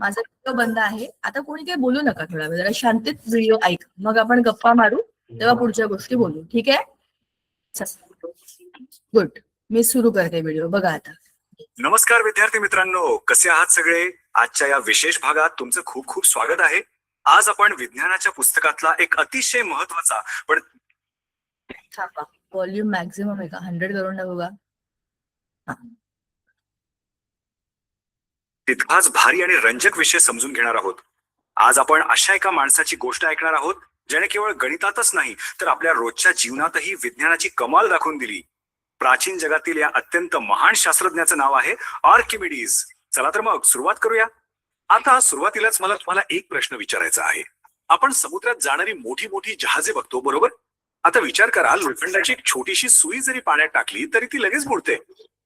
माझा व्हिडिओ बंद आहे. आता कोणी काही बोलू नका, थोडा वेळ जरा शांतीत व्हिडिओ ऐक, मग आपण गप्पा मारू, तेव्हा पुढच्या गोष्टी बोलू. ठीक आहे? गुड. मी सुरू करते व्हिडिओ. बघा आता. नमस्कार विद्यार्थी मित्रांनो, कसे आहात सगळे? आजच्या या विशेष भागात तुमचं खूप खूप स्वागत आहे. आज आपण विज्ञानाच्या पुस्तकातला एक अतिशय महत्वाचा पण व्हॉल्यूम मॅक्झिमम आहे का? 100 करून टाकू का? तितकाच भारी आणि रंजक विषय समजून घेणार आहोत. आज आपण अशा एका माणसाची गोष्ट ऐकणार आहोत ज्याने केवळ गणितातच नाही तर आपल्या रोजच्या जीवनातही विज्ञानाची कमाल दाखवून दिली. प्राचीन जगातील या अत्यंत महान शास्त्रज्ञाचं नाव आहे आर्किमिडीज. चला तर मग सुरुवात करूया. आता सुरुवातीलाच मला तुम्हाला एक प्रश्न विचारायचा आहे. आपण समुद्रात जाणारी मोठी मोठी जहाजे बघतो, बरोबर? आता विचार करा, लोखंडाची एक छोटीशी सुई जरी पाण्यात टाकली तरी ती लगेच बुडते.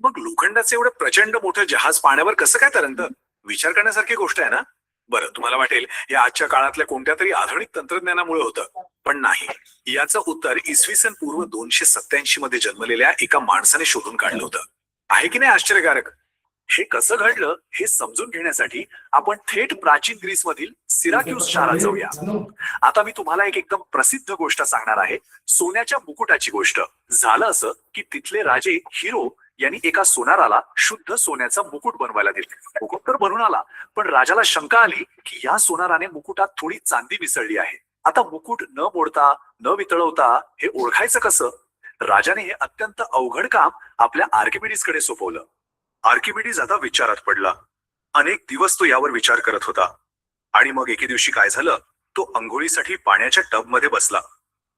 मग लोखंडाचं एवढं प्रचंड मोठं जहाज पाण्यावर कसं काय तरंगतं? विचार करण्यासारखी गोष्ट आहे ना? बरं, तुम्हाला वाटेल या आजच्या काळातल्या कोणत्या तरी आधुनिक तंत्रज्ञानामुळे होतं, पण नाही. याचं उत्तर इसवी सन पूर्व 287 मध्ये जन्मलेल्या एका माणसाने शोधून काढलं होतं. आहे की नाही आश्चर्यकारक? हे कसं घडलं हे समजून घेण्यासाठी आपण थेट प्राचीन ग्रीस मधील सिराक्यूस शहरात जाऊया. आता मी तुम्हाला एक एकदम प्रसिद्ध गोष्ट सांगणार आहे, सोन्याच्या मुकुटाची गोष्ट. झालं असं की तिथले राजे हिरो यांनी एका सोनाराला शुद्ध सोन्याचा मुकुट बनवायला दिले. मुकुट तर बनून आला, पण राजाला शंका आली की या सोनाराने मुकुटात थोडी चांदी मिसळली आहे. आता मुकुट न मोडता न वितळवता हे ओळखायचं कसं? राजाने हे अत्यंत अवघड काम आपल्या आर्किमिडीज कडे सोपवलं. आर्किमिडीज आता विचारात पडला. अनेक दिवस तो यावर विचार करत होता. आणि मग एके दिवशी काय झालं, तो अंघोळीसाठी पाण्याच्या टब मध्ये बसला.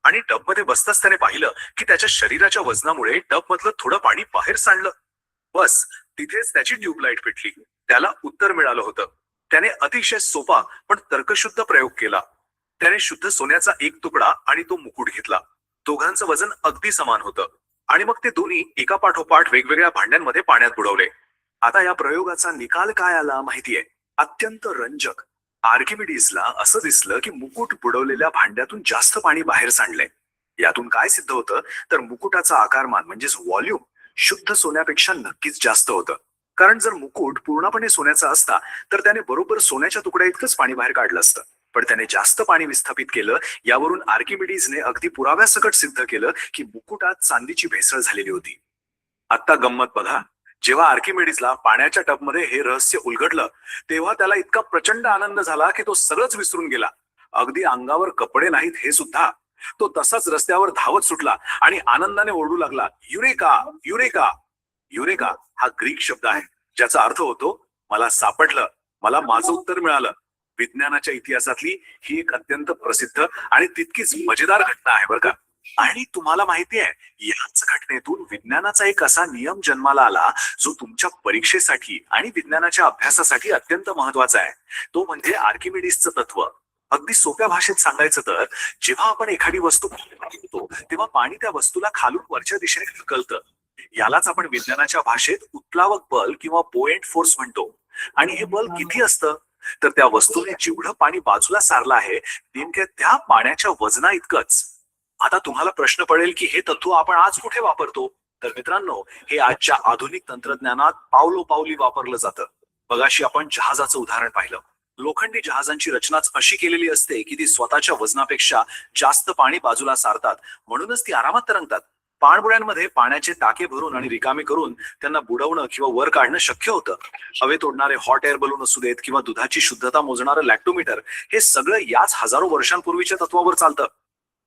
आणि टब मध्ये बसताच त्याने पाहिलं की त्याच्या शरीराच्या वजनामुळे टब मधलं थोडं पाणी बाहेर सांडलं. बस तिथेच त्याची ट्यूबलाईट पेटली. त्याला उत्तर मिळालं होतं. त्याने अतिशय सोपा पण तर्कशुद्ध प्रयोग केला. त्याने शुद्ध सोन्याचा एक तुकडा आणि तो मुकुट घेतला. दोघांचं वजन अगदी समान होतं. आणि मग ते दोन्ही एका पाठोपाठ वेगवेगळ्या भांड्यांमध्ये पाण्यात बुडवले. आता या प्रयोगाचा निकाल काय आला माहितीये? अत्यंत रंजक. आर्किमिडीजला असं दिसलं की मुकुट बुडवलेल्या भांड्यातून जास्त पाणी बाहेर सांडलंय. यातून काय सिद्ध होतं तर मुकुटाचा आकारमान म्हणजेच व्हॉल्यूम शुद्ध सोन्यापेक्षा नक्कीच जास्त होतं. कारण जर मुकुट पूर्णपणे सोन्याचा असता तर त्याने बरोबर सोन्याच्या तुकड्या इतकंच पाणी बाहेर काढलं असतं. पण त्याने जास्त पाणी विस्थापित केलं. यावरून आर्किमिडीजने अगदी पुराव्यासकट सिद्ध केलं की मुकुटात चांदीची भेसळ झालेली होती. आता गंमत बघा, जेव्हा आर्किमिडीजला पाण्याच्या टबमध्ये हे रहस्य उलगडलं तेव्हा त्याला इतका प्रचंड आनंद झाला की तो सगळंच विसरून गेला. अगदी अंगावर कपडे नाहीत हे सुद्धा. तो तसाच रस्त्यावर धावत सुटला आणि आनंदाने ओरडू लागला, युरेका युरेका. युरेका हा ग्रीक शब्द आहे ज्याचा अर्थ होतो मला सापडलं, मला माझं उत्तर मिळालं. विज्ञानाच्या इतिहासातली ही एक अत्यंत प्रसिद्ध आणि तितकीच मजेदार घटना आहे बरं का. आणि तुम्हाला माहिती आहे, याच घटनेतून विज्ञानाचा एक असा नियम जन्माला आला जो तुमच्या परीक्षेसाठी आणि विज्ञानाच्या अभ्यासासाठी अत्यंत महत्वाचा आहे. तो म्हणजे आर्किमिडीजचं तत्व. अगदी सोप्या भाषेत सांगायचं तर, जेव्हा आपण एखादी वस्तू पाहतो तेव्हा पाणी त्या वस्तूला खालून वरच्या दिशेने ढकलतं. यालाच आपण विज्ञानाच्या भाषेत उत्प्लावक बल किंवा पोएंट फोर्स म्हणतो. आणि हे बल किती असतं तर त्या वस्तूने जेवढं पाणी बाजूला सारलं आहे नेमक्या त्या पाण्याच्या वजना इतकंच. आता तुम्हाला प्रश्न पडेल की हे तत्व आपण आज कुठे वापरतो? तर मित्रांनो, हे आजच्या आधुनिक तंत्रज्ञानात पावलोपावली वापरलं जातं. मगाशी आपण जहाजाचं उदाहरण पाहिलं. लोखंडी जहाजांची रचनाच अशी केलेली असते की ती स्वतःच्या वजनापेक्षा जास्त पाणी बाजूला सारतात, म्हणूनच ती आरामात तरंगतात. पाणबुड्यांमध्ये पाण्याचे टाके भरून आणि रिकामे करून त्यांना बुडवणं किंवा वर काढणं शक्य होतं. हवेत उडणारे हॉट एअर बलून असू देत किंवा दुधाची शुद्धता मोजणारं लॅक्टोमीटर, हे सगळं याच हजारो वर्षांपूर्वीच्या तत्वावर चालतं.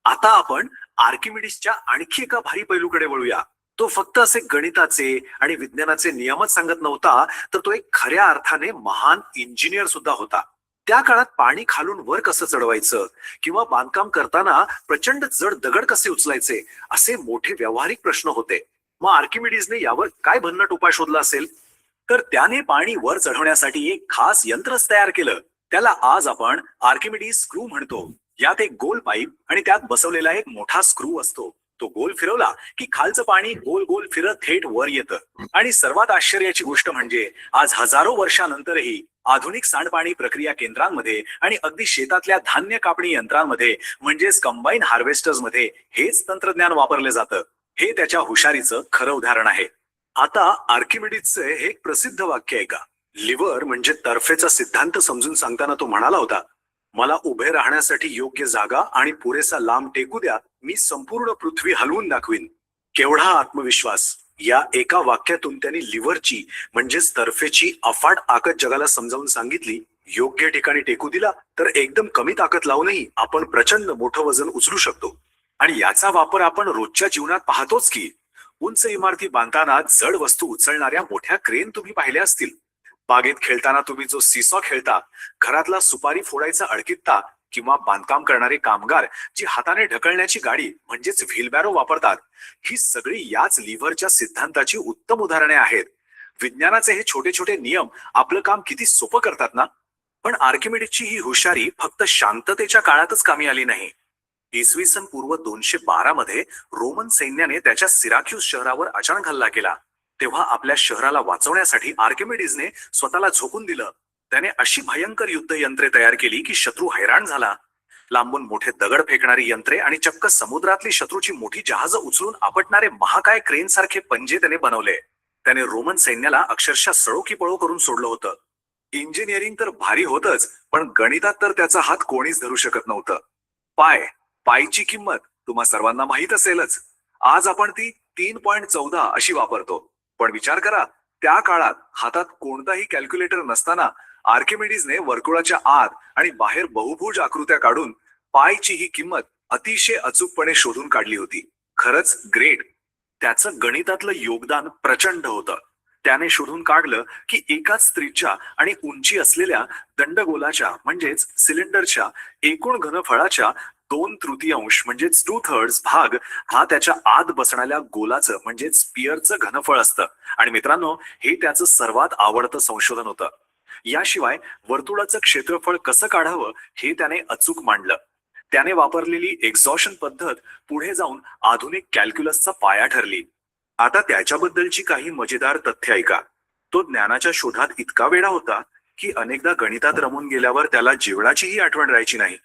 आता आपण आर्किमिडीजच्या आणखी एका भारी पैलूकडे वळूया. तो फक्त असे गणिताचे आणि विज्ञानाचे नियमच सांगत नव्हता, तर तो एक खऱ्या अर्थाने महान इंजिनियर सुद्धा होता. त्या काळात पाणी खालून वर कसं चढवायचं किंवा बांधकाम करताना प्रचंड जड दगड कसे उचलायचे, असे मोठे व्यावहारिक प्रश्न होते. मग आर्किमिडीजने यावर काय भन्नट उपाय शोधला असेल? तर त्याने पाणी वर चढवण्यासाठी एक खास यंत्रच तयार केलं. त्याला आज आपण आर्किमिडीज स्क्रू म्हणतो. यात एक गोल पाईप आणि त्यात बसवलेला एक मोठा स्क्रू असतो. तो गोल फिरवला की खालचं पाणी गोल गोल फिरत थेट वर येतं. आणि सर्वात आश्चर्याची गोष्ट म्हणजे आज हजारो वर्षानंतरही आधुनिक सांडपाणी प्रक्रिया केंद्रांमध्ये आणि अगदी शेतातल्या धान्य कापणी यंत्रांमध्ये म्हणजेच कंबाईन हार्वेस्टर्स मध्ये हेच तंत्रज्ञान वापरले जातं. हे त्याच्या हुशारीचं खरं उदाहरण आहे. आता आर्किमिडीजचे हे एक प्रसिद्ध वाक्य आहे का, लिव्हर म्हणजे तर्फेचा सिद्धांत समजून सांगताना तो म्हणाला होता, मला उभे राहण्यासाठी योग्य जागा आणि पुरेसा लांब टेकू द्या, मी संपूर्ण पृथ्वी हलवून दाखवीन. केवढा आत्मविश्वास! या एका वाक्यातून त्यांनी लिव्हरची म्हणजेच तर्फेची अफाट ताकद जगाला समजावून सांगितली. योग्य ठिकाणी टेकू दिला तर एकदम कमी ताकद लावूनही आपण प्रचंड मोठं वजन उचलू शकतो. आणि याचा वापर आपण रोजच्या जीवनात पाहतोच की. उंच इमारती बांधताना जड वस्तू उचलणाऱ्या मोठ्या क्रेन तुम्ही पाहिल्या असतील. बागेत खेळताना तुम्ही जो सीसॉ खेळता, घरातला सुपारी फोडायचा अडकित्ता किंवा बांधकाम करणारे कामगार जी हाताने ढकलण्याची गाडी म्हणजेच व्हीलबॅरो वापरतात, ही सगळी याच लिव्हरच्या सिद्धांताची उत्तम उदाहरणे आहेत. विज्ञानाचे हे छोटे छोटे नियम आपलं काम किती सोपं करतात ना. पण आर्किमिडीजची ही हुशारी फक्त शांततेच्या काळातच कामी आली नाही. इसवी सन पूर्व 212 मध्ये रोमन सैन्याने त्याच्या सिराक्यूज शहरावर अचानक हल्ला केला. तेव्हा आपल्या शहराला वाचवण्यासाठी आर्किमिडीजने स्वतःला झोकून दिलं. त्याने अशी भयंकर युद्ध यंत्रे तयार केली की शत्रू हैराण झाला. लांबून मोठे दगड फेकणारी यंत्रे आणि चक्क समुद्रातली शत्रूची मोठी जहाजं उचलून आपटणारे महाकाय क्रेन सारखे पंजे त्याने बनवले. त्याने रोमन सैन्याला अक्षरशः सळो की पळो करून सोडलं होतं. इंजिनिअरिंग तर भारी होतच, पण गणितात तर त्याचा हात कोणीच धरू शकत नव्हतं. पायची किंमत तुम्हा सर्वांना माहित असेलच. आज आपण ती 3.14 अशी वापरतो. पण विचार करा, त्या काळात हातात कोणताही कॅल्क्युलेटर नसताना आर्किमिडीजने वर्तुळाच्या आत आणि बाहेर बहुभुज आकृत्या काढून पायची ही किंमत अतिशय अचूकपणे शोधून काढली होती. खरंच ग्रेट. त्याचं गणितातलं योगदान प्रचंड होतं. त्याने शोधून काढलं की एकाच त्रिज्या आणि उंची असलेल्या दंडगोलाच्या म्हणजेच सिलेंडरच्या एकूण घनफळाच्या 2/3 म्हणजेच 2/3 भाग हा त्याच्या आत बसणाऱ्या गोलाचं म्हणजेच स्पिअरचं घनफळ असतं. आणि मित्रांनो, हे त्याचं सर्वात आवडतं संशोधन होतं. याशिवाय वर्तुळाचं क्षेत्रफळ कसं काढावं हे त्याने अचूक मांडलं. त्याने वापरलेली एक्झॉशन पद्धत पुढे जाऊन आधुनिक कॅल्क्युलसचा पाया ठरली. आता त्याच्याबद्दलची काही मजेदार तथ्य ऐका. तो ज्ञानाच्या शोधात इतका वेडा होता की अनेकदा गणितात रमून गेल्यावर त्याला जीवनाचीही आठवण राहायची नाही.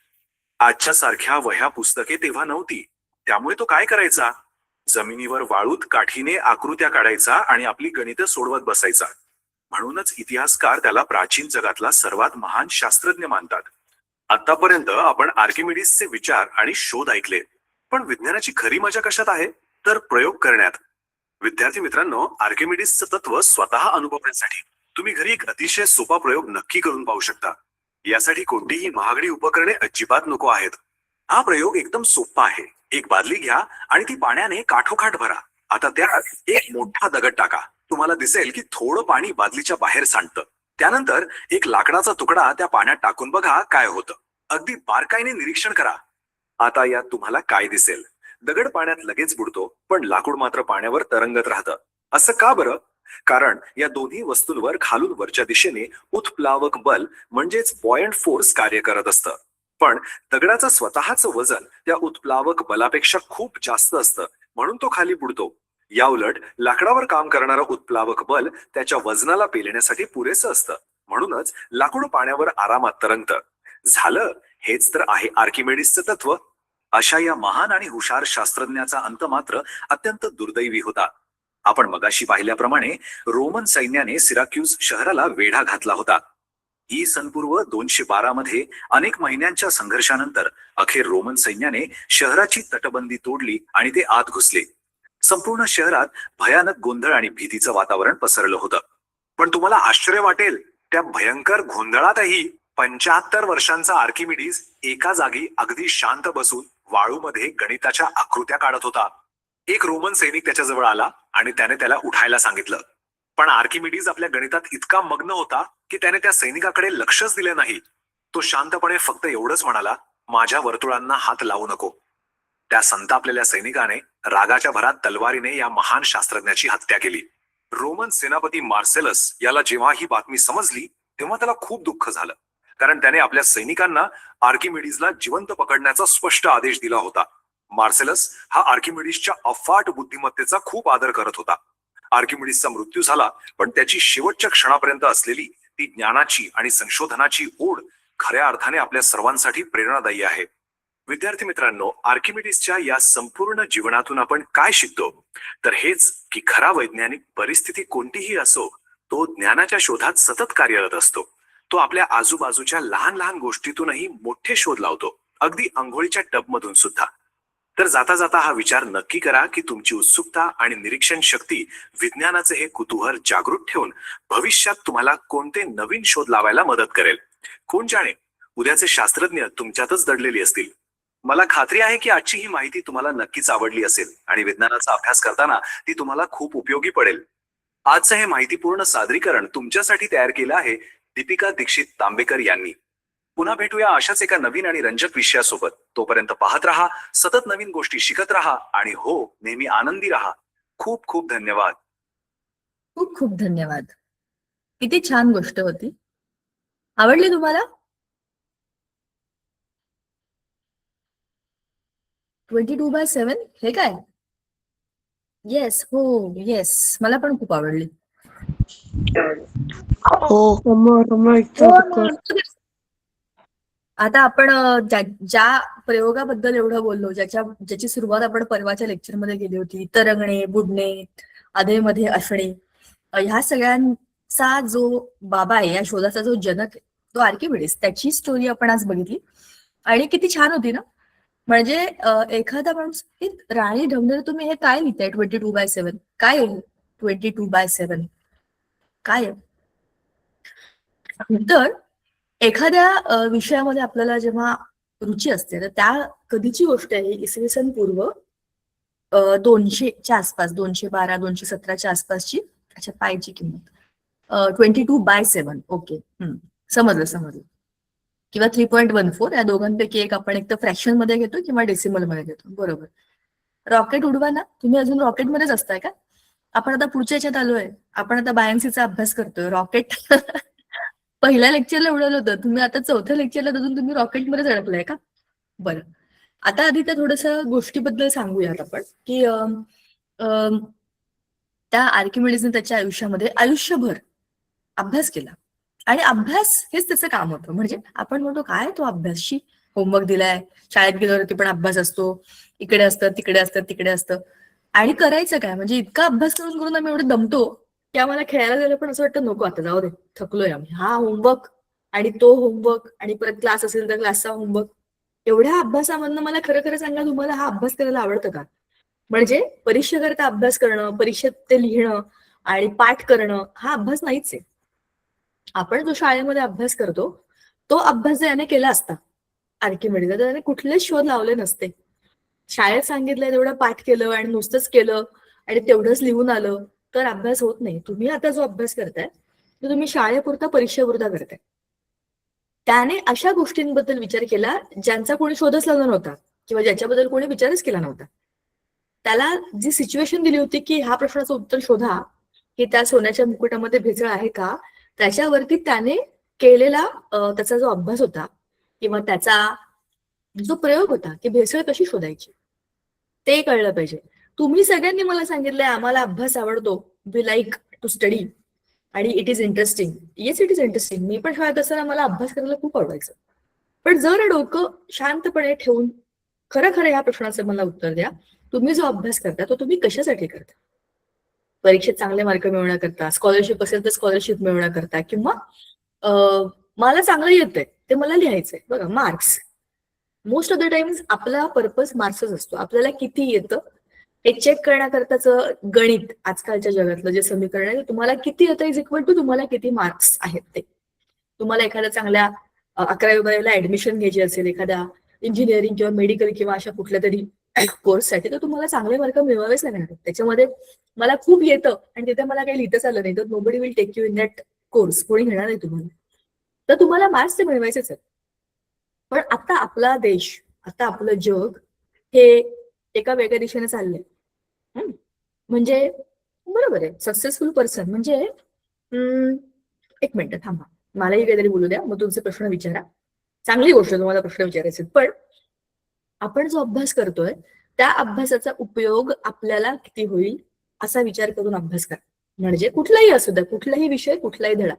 आजच्या सारख्या वह्या पुस्तके तेव्हा नव्हती. त्यामुळे तो काय करायचा? जमिनीवर वाळूत काठीने आकृत्या काढायचा आणि आपली गणितं सोडवत बसायचा. म्हणूनच इतिहासकार त्याला प्राचीन जगातला सर्वात महान शास्त्रज्ञ मानतात. आतापर्यंत आपण आर्किमिडीजचे विचार आणि शोध ऐकले, पण विज्ञानाची खरी मजा कशात आहे? तर प्रयोग करण्यात. विद्यार्थी मित्रांनो, आर्किमिडीजचं तत्व स्वतः अनुभवण्यासाठी तुम्ही घरी एक अतिशय सोपा प्रयोग नक्की करून पाहू शकता. यासाठी कोणतीही महागडी उपकरणे अजिबात नको आहेत. हा प्रयोग एकदम सोपा आहे. एक बादली घ्या आणि ती पाण्याने काठोकाठ भरा. आता त्यात एक मोठा दगड टाका. तुम्हाला दिसेल की थोडं पाणी बादलीच्या बाहेर सांडतं. त्यानंतर एक लाकडाचा तुकडा त्या पाण्यात टाकून बघा काय होतं. अगदी बारकाईने निरीक्षण करा. आता यात तुम्हाला काय दिसेल? दगड पाण्यात लगेच बुडतो, पण लाकूड मात्र पाण्यावर तरंगत राहतं. असं का बरं? कारण या दोन्ही वस्तूंवर खालून वरच्या दिशेने उत्प्लावक बल म्हणजेच बॉयंट फोर्स कार्य करत असतं. पण दगडाचं स्वतःचं वजन त्या उत्प्लावक बलापेक्षा खूप जास्त असतं, म्हणून तो खाली बुडतो. या उलट लाकडावर काम करणारं उत्प्लावक बल त्याच्या वजनाला पेलण्यासाठी पुरेसं असतं, म्हणूनच लाकूड पाण्यावर आरामात तरंगतं. झालं. हेच तर आहे आर्किमिडीजचं तत्व. अशा या महान आणि हुशार शास्त्रज्ञाचा अंत मात्र अत्यंत दुर्दैवी होता. आपण मगाशी पाहिल्याप्रमाणे रोमन सैन्याने सिराक्यूज शहराला वेढा घातला होता. सन पूर्व 212 मध्ये अनेक महिन्यांच्या संघर्षानंतर अखेर रोमन सैन्याने शहराची तटबंदी तोडली आणि ते आत घुसले. संपूर्ण शहरात भयानक गोंधळ आणि भीतीचं वातावरण पसरलं होतं. पण तुम्हाला आश्चर्य वाटेल, त्या भयंकर गोंधळातही 75 वर्षांचा आर्किमिडीज एका जागी अगदी शांत बसून वाळूमध्ये गणिताच्या आकृत्या काढत होता. एक रोमन सैनिक त्याच्याजवळ आला आणि त्याने त्याला उठायला सांगितलं. पण आर्किमिडीज आपल्या गणितात इतका मग्न होता की त्याने त्या सैनिकाकडे लक्षच दिले नाही. तो शांतपणे फक्त एवढंच म्हणाला, माझ्या वर्तुळांना हात लावू नको. त्या संतापलेल्या सैनिकाने रागाच्या भरात तलवारीने या महान शास्त्रज्ञाची हत्या केली. रोमन सेनापती मार्सेलस याला जेव्हा ही बातमी समजली तेव्हा त्याला खूप दुःख झालं, कारण त्याने आपल्या सैनिकांना आर्किमिडीजला जिवंत पकडण्याचा स्पष्ट आदेश दिला होता. मार्सेलस हा आर्किमिडीजच्या अफाट बुद्धिमत्तेचा खूप आदर करत होता. आर्किमिडीजचा मृत्यू झाला, पण त्याची शेवटच्या क्षणापर्यंत असलेली ती ज्ञानाची आणि संशोधनाची ओढ खऱ्या अर्थाने आपल्या सर्वांसाठी प्रेरणादायी आहे. विद्यार्थी मित्रांनो, आर्किमिडीजच्या या संपूर्ण जीवनातून आपण काय शिकतो? तर हेच की खरा वैज्ञानिक परिस्थिती कोणतीही असो, तो ज्ञानाच्या शोधात सतत कार्यरत असतो. तो आपल्या आजूबाजूच्या लहान लहान गोष्टीतूनही मोठे शोध लावतो, अगदी अंघोळीच्या टबमधून सुद्धा. तर जाता जाता हा विचार नक्की करा की तुमची उत्सुकता आणि निरीक्षण शक्ती, विज्ञानाचे हे कुतूहल जागृत ठेवून भविष्यात तुम्हाला कोणते नवीन शोध लावायला मदत करेल. कोण जाणे, उद्याचे शास्त्रज्ञ तुमच्यातच दडलेली असतील. मला खात्री आहे की आजची ही माहिती तुम्हाला नक्कीच आवडली असेल आणि विज्ञानाचा अभ्यास करताना ती तुम्हाला खूप उपयोगी पडेल. आजचं हे माहितीपूर्ण सादरीकरण तुमच्यासाठी तयार केलं आहे दीपिका दीक्षित तांबेकर यांनी. पुन्हा भेटूया अशाच एका नवीन आणि रंजक विषयासोबत. तोपर्यंत पाहत रहा, सतत नवीन गोष्टी शिकत रहा आणि हो, नेहमी आनंदी रहा. खूप खूप धन्यवाद. खूप खूप धन्यवाद. किती छान गोष्ट होती. आवडली तुम्हाला? 22/7 हे काय? येस, हो, येस, मला पण खूप आवडली. आता आपण ज्या प्रयोगाबद्दल एवढं बोललो, ज्याची सुरुवात आपण परवाच्या लेक्चरमध्ये केली होती, तरंगणे, बुडणे, अधेमध्ये असणे, ह्या सगळ्यांचा जो बाबा आहे, या शोधाचा जो जनक आहे, तो आर्किमिडीस, त्याची स्टोरी आपण आज बघितली आणि किती छान होती ना. म्हणजे एखादा माणूस, राणी ढमढेरे, तुम्ही हे काय लिहिताय 22/7? काय आहे 22/7? काय आहे? तर एखाद्या विषयामध्ये आपल्याला जेव्हा रुची असते, तर त्या कधीची गोष्ट आहे, इसवी सन पूर्व 200च्या आसपास, 212, 217च्या आसपासची. अच्छा, पायची किंमत 22/7. ओके, समजलं. किंवा 3.14, या दोघांपैकी एक आपण एक तर फ्रॅक्शन मध्ये घेतो किंवा डेसिमल मध्ये घेतो. बरोबर. रॉकेट उडवा ना. तुम्ही अजून रॉकेटमध्येच असताय का? आपण आता पुढच्या याच्यात आलोय. आपण आता बायन्सीचा अभ्यास करतोय. रॉकेट पहिल्या लेक्चरला उडवलं होतं, तुम्ही आता चौथ्या लेक्चरला अजून तुम्ही रॉकेटमध्येच अडकलाय का? बरं. आता आधी त्या थोडस गोष्टीबद्दल सांगूयात आपण की त्या आर्किमिडीजने त्याच्या आयुष्यामध्ये आयुष्यभर अभ्यास केला आणि अभ्यास हेच त्याचं काम होतं. म्हणजे आपण म्हणतो काय तो अभ्यासशी होमवर्क दिलाय, शाळेत गेल्यावरती पण अभ्यास असतो, इकडे असतं, तिकडे असतं आणि करायचं काय? म्हणजे इतका अभ्यास करून आम्ही एवढं दमतो की आम्हाला खेळायला जायला पण असं वाटतं नको, आता जाऊ दे, थकलोय आम्ही. हा होमवर्क आणि तो होमवर्क आणि परत क्लास असेल तर क्लासचा होमवर्क. एवढ्या अभ्यासामधनं मला खरं सांगा, तुम्हाला हा अभ्यास करायला आवडतं का? म्हणजे परीक्षेकरता अभ्यास करणं, परीक्षेत ते लिहिणं आणि पाठ करणं हा अभ्यास नाहीच आहे. आपण जो शाळेमध्ये अभ्यास करतो तो अभ्यास याने केला असता आर्किमिडीजने, त्याने कुठलेच शोध लावले नसते. शाळेत सांगितलंय तेवढं पाठ केलं आणि नुसतंच केलं आणि तेवढंच लिहून आलं तर अभ्यास होत नाही. तुम्ही आता जो अभ्यास करताय तो तुम्ही शाळेपुरता, परीक्षेपुरता करताय. त्याने अशा गोष्टींबद्दल विचार केला ज्यांचा कोणी शोधच लावला नव्हता किंवा ज्याच्याबद्दल कोणी विचारच केला नव्हता. त्याला जी सिच्युएशन दिली होती की ह्या प्रश्नाचं उत्तर शोधा की त्या सोन्याच्या मुकुटामध्ये भेसळ आहे का, त्याच्यावरती त्याने केलेला त्याचा जो अभ्यास होता किंवा त्याचा जो प्रयोग होता की भेसळ कशी शोधायची ते कळलं पाहिजे. तुम्ही सगळ्यांनी मला सांगितलंय आम्हाला अभ्यास आवडतो, वी लाईक टू स्टडी आणि it is interesting. Yes, it is interesting. मी पण शाळेत असताना मला अभ्यास करायला खूप आवडायचं. पण जर डोकं शांतपणे ठेवून खरं या प्रश्नाचं मला उत्तर द्या, तुम्ही जो अभ्यास करता तो तुम्ही कशासाठी करता? परीक्षेत चांगले मार्क मिळवण्याकरता, स्कॉलरशिप असेल तर स्कॉलरशिप मिळवण्याकरता, किंवा मला चांगलं येतंय ते मला लिहायचंय. बघा, marks most of the times आपला पर्पज मार्क्सच असतो. आपल्याला किती येतं हे चेक करण्याकरताच गणित आजकालच्या जगातलं जे समीकरण आहे, तुम्हाला किती येतं इज इक्वल टू तुम्हाला किती मार्क्स आहेत ते. तुम्हाला एखाद्या चांगल्या 11वी-12वीला ऍडमिशन घ्यायची असेल, एखाद्या इंजिनिअरिंग किंवा मेडिकल किंवा अशा कुठल्या तरी कोर्ससाठी, तर तुम्हाला चांगले मार्क मिळवावेच लागणार. त्याच्यामध्ये मला खूप येतं आणि तिथे मला काही लिहितच आलं नाही तर nobody will take you in that course, कोणी घेणार नाही तुम्हाला. तर तुम्हाला मार्क्स ते मिळवायचेच आहेत. पण आता आपला देश, आता आपलं जग हे एका वेगळ्या दिशेने चाललंय. म्हणजे बरोबर आहे, सक्सेसफुल पर्सन म्हणजे एक मिनिट थांबा, मलाही काहीतरी बोलू द्या, मग तुमचे प्रश्न विचारा. चांगली गोष्ट तुम्हाला प्रश्न विचारायचे, पण आपण जो अभ्यास करतोय त्या अभ्यासाचा उपयोग आपल्याला किती होईल असा विचार करून अभ्यास करा. म्हणजे कुठलाही असू द्या, कुठलाही विषय, कुठलाही धडा.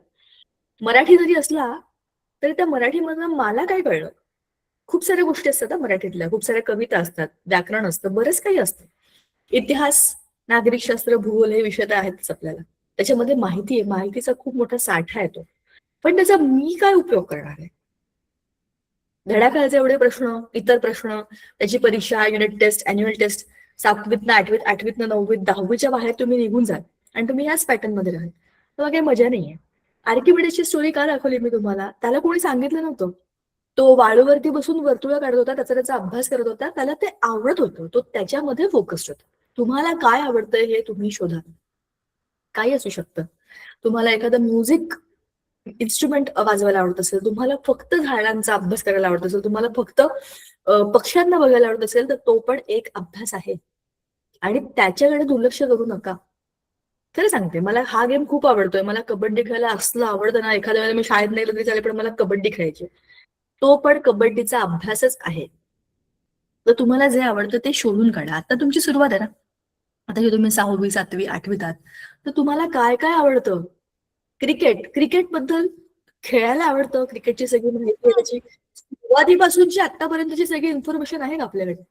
मराठी जरी असला तरी त्या मराठीमधनं मला काय कळलं, खूप साऱ्या गोष्टी असतात मराठीतल्या, खूप साऱ्या कविता असतात, व्याकरण असतं, बरंच काही असतं. इतिहास, नागरिकशास्त्र, भूगोल हे विषय तर आहेतच आपल्याला. त्याच्यामध्ये माहिती आहे, माहितीचा खूप मोठा साठा आहे तो. पण त्याचा मी काय उपयोग करणार आहे? धड्याकाळचे एवढे प्रश्न, इतर प्रश्न, त्याची परीक्षा, युनिट टेस्ट, अॅन्युअल टेस्ट, 7वीतनं 8वीत, 8वीतनं 9वीत, 10वीच्या बाहेर तुम्ही निघून जाल आणि तुम्ही याच पॅटर्न मध्ये राहाल, तेव्हा काही मजा नाहीये. आर्किमिडीजची स्टोरी का दाखवली मी तुम्हाला? त्याला कोणी सांगितलं नव्हतं. तो वाळूवरती बसून वर्तुळ काढत होता, त्याचा अभ्यास करत होता, त्याला ते आवडत होतं, तो त्याच्यामध्ये फोकस्ड होता. तुम्हाला काय आवडतंय हे तुम्ही शोधा. काही असू शकतं. तुम्हाला एखादं म्युझिक इन्स्ट्रुमेंट वाजवायला आवडत असेल, तुम्हाला फक्त झाडांचा अभ्यास करायला आवडत असेल, तुम्हाला फक्त पक्ष्यांना बघायला आवडत असेल, तर तो पण एक अभ्यास आहे आणि त्याच्याकडे दुर्लक्ष करू नका. खरं सांगते, मला हा गेम खूप आवडतोय. मला कबड्डी खेळायला असलं आवडतं ना, एखाद्या वेळेला मी शाळेत नाही तरी चालेल, पण मला कबड्डी खेळायची. तो पण कबड्डीचा अभ्यासच आहे. तर तुम्हाला जे आवडतं ते शोधून काढा. आता तुमची सुरुवात आहे ना, आता हे तुम्ही 6वी, 7वी, 8वीत आहात, तर तुम्हाला काय काय आवडतं? क्रिकेट बद्दल खेळायला आवडतं, क्रिकेटची सगळी माहिती आहे, त्याची सुरुवातीपासूनची आतापर्यंतची सगळी इन्फॉर्मेशन आहे का आपल्याकडे?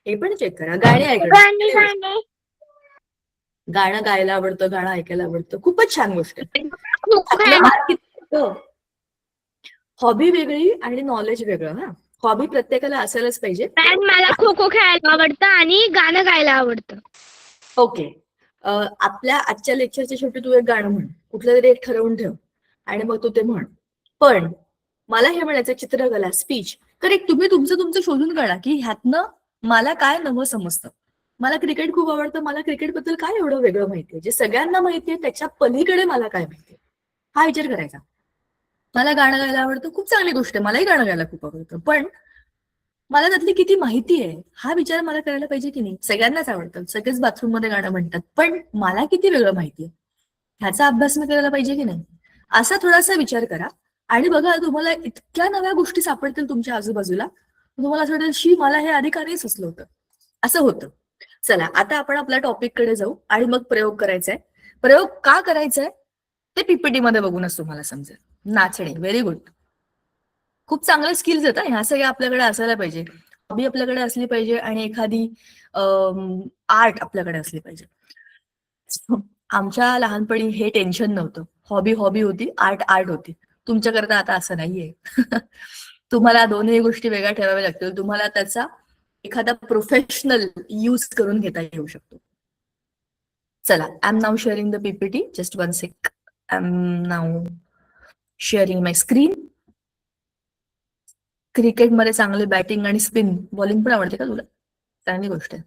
हे पण चेक करा. गाणी ऐकणं, गाणं गायला आवडतं, गाणं ऐकायला आवडतं, खूपच छान गोष्ट आहे. आपलं मार्क किती? हॉबी वेगळी आणि नॉलेज वेगळं. हा, हॉबी प्रत्येकाला असायलाच पाहिजे. मला खो खो खेळायला आवडतं आणि गाणं गायला आवडतं. ओके. आपल्या आजच्या लेक्चरच्या शेवटी तू एक गाणं म्हण, कुठलं तरी एक ठरवून ठेव आणि मग तू ते म्हण. पण मला हे म्हणायचं, चित्रकला, स्पीच, करेक्ट, तुम्ही तुमचं शोधून काढा की ह्यातनं मला काय नवं समजतं. मला क्रिकेट खूप आवडतं, मला क्रिकेटबद्दल काय एवढं वेगळं माहितीये, जे सगळ्यांना माहितीये त्याच्या पलीकडे मला काय माहितीये, हा विचार करायचा. मला गाणं गायला आवडतं, खूप चांगली गोष्ट आहे, मलाही गाणं गायला खूप आवडतं, पण मला त्यातली किती माहिती आहे हा विचार मला करायला पाहिजे की नाही. सगळ्यांनाच आवडतं, सगळेच बाथरूम मध्ये गाणं म्हणतात, पण मला किती वेगळं माहितीये ह्याचा अभ्यास मी करायला पाहिजे की नाही, असा थोडासा विचार करा. आणि बघा, तुम्हाला इतक्या नव्या गोष्टी सापडतील तुमच्या आजूबाजूला, तुम्हाला असं वाटेल, शी, मला हे आधी का नाही सुचलं होतं. असं होतं. चला, आता आपण आपल्या टॉपिक कडे जाऊ आणि मग प्रयोग करायचा आहे. प्रयोग का करायचा आहे ते पीपीटी मध्ये बघूनच तुम्हाला समजेल. नाचणे, व्हेरी गुड, खूप चांगले स्किल्स आहेत. ह्या सगळ्या आपल्याकडे असायला पाहिजे. हॉबी आपल्याकडे असली पाहिजे आणि एखादी आर्ट आपल्याकडे असली पाहिजे. आमच्या लहानपणी हे टेन्शन नव्हतं. हॉबी हॉबी होती, आर्ट आर्ट होती. तुमच्याकरता आता असं नाहीये. तुम्हाला दोन्ही गोष्टी वेगळ्या ठेवाव्या लागतील. तुम्हाला त्याचा एखादा प्रोफेशनल यूज करून घेता येऊ शकतो. चला, I am now sharing the PPT. Just one sec. I am now sharing my screen. क्रिकेटमध्ये चांगले बॅटिंग आणि स्पिन बॉलिंग पण आवडते का तुला? चांगली गोष्ट आहे.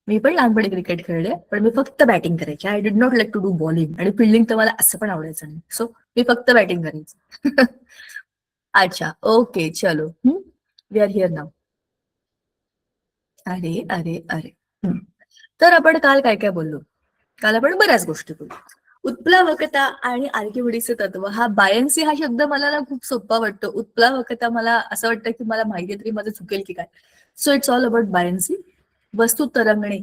मी पण लहानपणी क्रिकेट खेळले, पण मी फक्त बॅटिंग करायचे. I did not like to do bowling, आणि फिल्डिंग तर मला असं पण आवडायचं नाही. सो मी फक्त बॅटिंग करायचं. अच्छा, ओके, चलो, वी आर हिअर नाव. अरे अरे अरे. तर आपण काल काय काय बोललो? काल आपण बऱ्याच गोष्टी बोललो. उत्प्लावकता आणि आर्किमिडीजचे तत्व. हा बायन्सी हा शब्द मला ना खूप सोपा वाटतो. उत्प्लावकता मला असं वाटतं की मला माहिती तरी माझं चुकेल की काय. So it's all about buoyancy. वस्तू तरंगणे.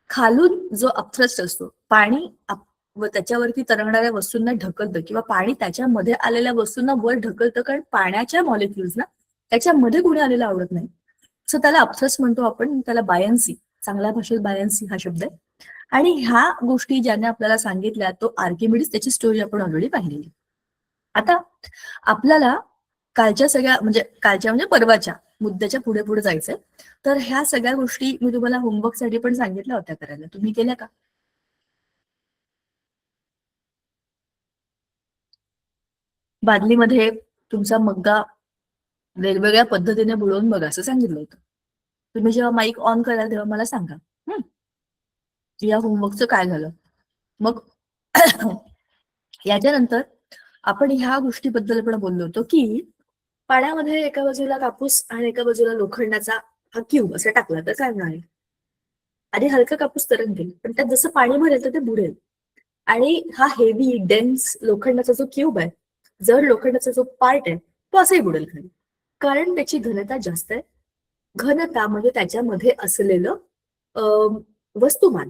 खालून जो अपथ्रस्ट असतो, पाणी व त्याच्यावरती तरंगणाऱ्या वस्तूंना ढकलतं, किंवा पाणी त्याच्यामध्ये आलेल्या वस्तूंना वर ढकलतं, कारण पाण्याच्या मॉलिक्युल्सना त्याच्यामध्ये कुणी आलेलं आवडत नाही. सो त्याला अपथ्रस्ट म्हणतो आपण, त्याला बायन्सी, चांगल्या भाषेत बायन्सी हा शब्द आहे. आणि ह्या गोष्टी ज्याने आपल्याला सांगितल्या तो आर्किमिडीज, त्याची स्टोरी आपण ऑलरेडी पाहिलेली. आता आपल्याला कालच्या म्हणजे परवाच्या मुद्द्याच्या पुढे पुढे जायचंय. तर ह्या सगळ्या गोष्टी मी तुम्हाला होमवर्कसाठी पण सांगितल्या होत्या करायला, तुम्ही केल्या का? बादलीमध्ये तुमचा मग्गा वेगवेगळ्या पद्धतीने बुडवून बघा असं सांगितलं होतं. तुम्ही जेव्हा माईक ऑन कराल तेव्हा मला सांगा या होमवर्कचं काय झालं. मग याच्यानंतर आपण ह्या गोष्टीबद्दल पण बोललो होतो की पाण्यामध्ये एका बाजूला कापूस आणि एका बाजूला लोखंडाचा हा क्यूब असं टाकला तर काय होणार आहे? आधी हलका कापूस तरंगेल, पण त्यात जसं पाणी भरेल तर ते बुडेल. आणि हा हेवी डेन्स लोखंडाचा जो क्यूब आहे, जर लोखंडाचा जो पार्ट आहे तो असंही बुडेल खाली, कारण त्याची घनता जास्त आहे. घनता म्हणजे त्याच्यामध्ये असलेलं वस्तुमान,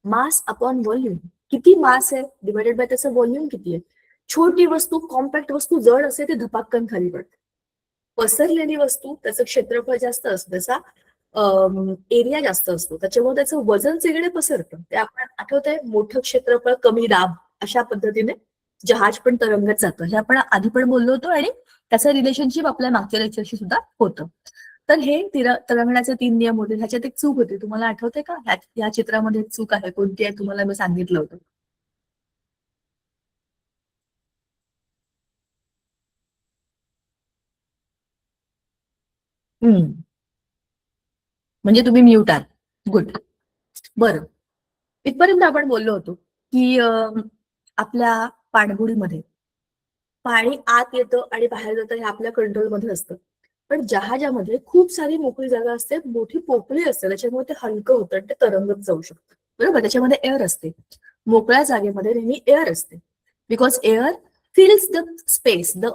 मास अपॉन व्हॉल्यूम. किती मास आहे डिवायडेड बाय त्याचं व्हॉल्यूम किती आहे. छोटी वस्तू, कॉम्पॅक्ट वस्तू जड असते, ते धपाक्कन खाली पडते. पसरलेली वस्तू त्याचं क्षेत्रफळ जास्त असतं, जसा एरिया जास्त असतो, त्याच्यामुळे त्याचं वजन सगळीकडे पसरतं. ते आपण आठवतंय, मोठं क्षेत्रफळ कमी दाब, अशा पद्धतीने जहाज पण तरंगत जातं. हे आपण आधी पण बोललो होतो आणि त्याचं रिलेशनशिप आपल्या मागच्या लेक्चरशी सुद्धा होतं. तर हे तरंगण्याचे 3 नियम होते. ह्याच्यात एक चूक होती, तुम्हाला आठवते का? या चित्रामध्ये एक चूक आहे, कोणती आहे तुम्हाला मी सांगितलं होतं. म्हणजे तुम्ही म्यूट आहात. गुड. बरं, इथपर्यंत आपण बोललो होतो की आपल्या पाणबुडीमध्ये पाणी आत येतं आणि बाहेर जातं हे आपल्या कंट्रोलमध्ये असतं. पण जहाजामध्ये खूप सारी मोकळी जागा असते, मोठी पोकळी असते, त्याच्यामुळे ते हलकं होतं आणि ते तरंगत जाऊ शकतं. बरोबर, त्याच्यामध्ये एअर असते. मोकळ्या जागेमध्ये नेहमी एअर असते, because air fills the space, the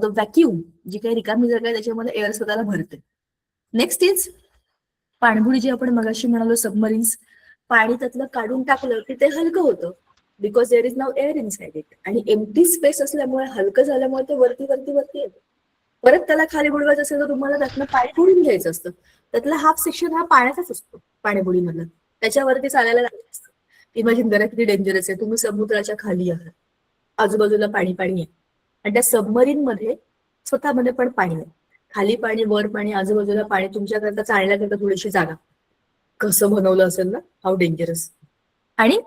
vacuum. जी काही रिकामी जागा आहे त्याच्यामध्ये एअर स्वतःला भरते. नेक्स्ट इज पाणबुडी, जी आपण मगाशी म्हणालो सबमरीन्स, पाणी त्यातलं काढून टाकलं की ते हलकं होतं, because there is no air inside it. आणि एम्प्टी स्पेस असल्यामुळे, हलकं झाल्यामुळे ते वरती वरती वरती येतं. परत त्याला खाली बुडवायचं असेल तर तुम्हाला त्यातनं पाणी फोडून घ्यायचं असतं. त्यातला हाफ सेक्शन हा पाण्याचाच असतो पाणीबुडीमधला, त्याच्यावरती चालायला लागत असतं. इमॅजिन करा किती डेंजरस आहे. तुम्ही समुद्राच्या खाली आहात, आजूबाजूला पाणी पाणी आहे, आणि त्या सबमरीन मध्ये स्वतःमध्ये पण पाणी आहे. खाली पाणी, वर पाणी, आजूबाजूला पाणी, तुमच्याकरता चालण्याकरता थोडीशी जागा. कसं बनवलं असेल ना, हाऊ डेंजरस. आणि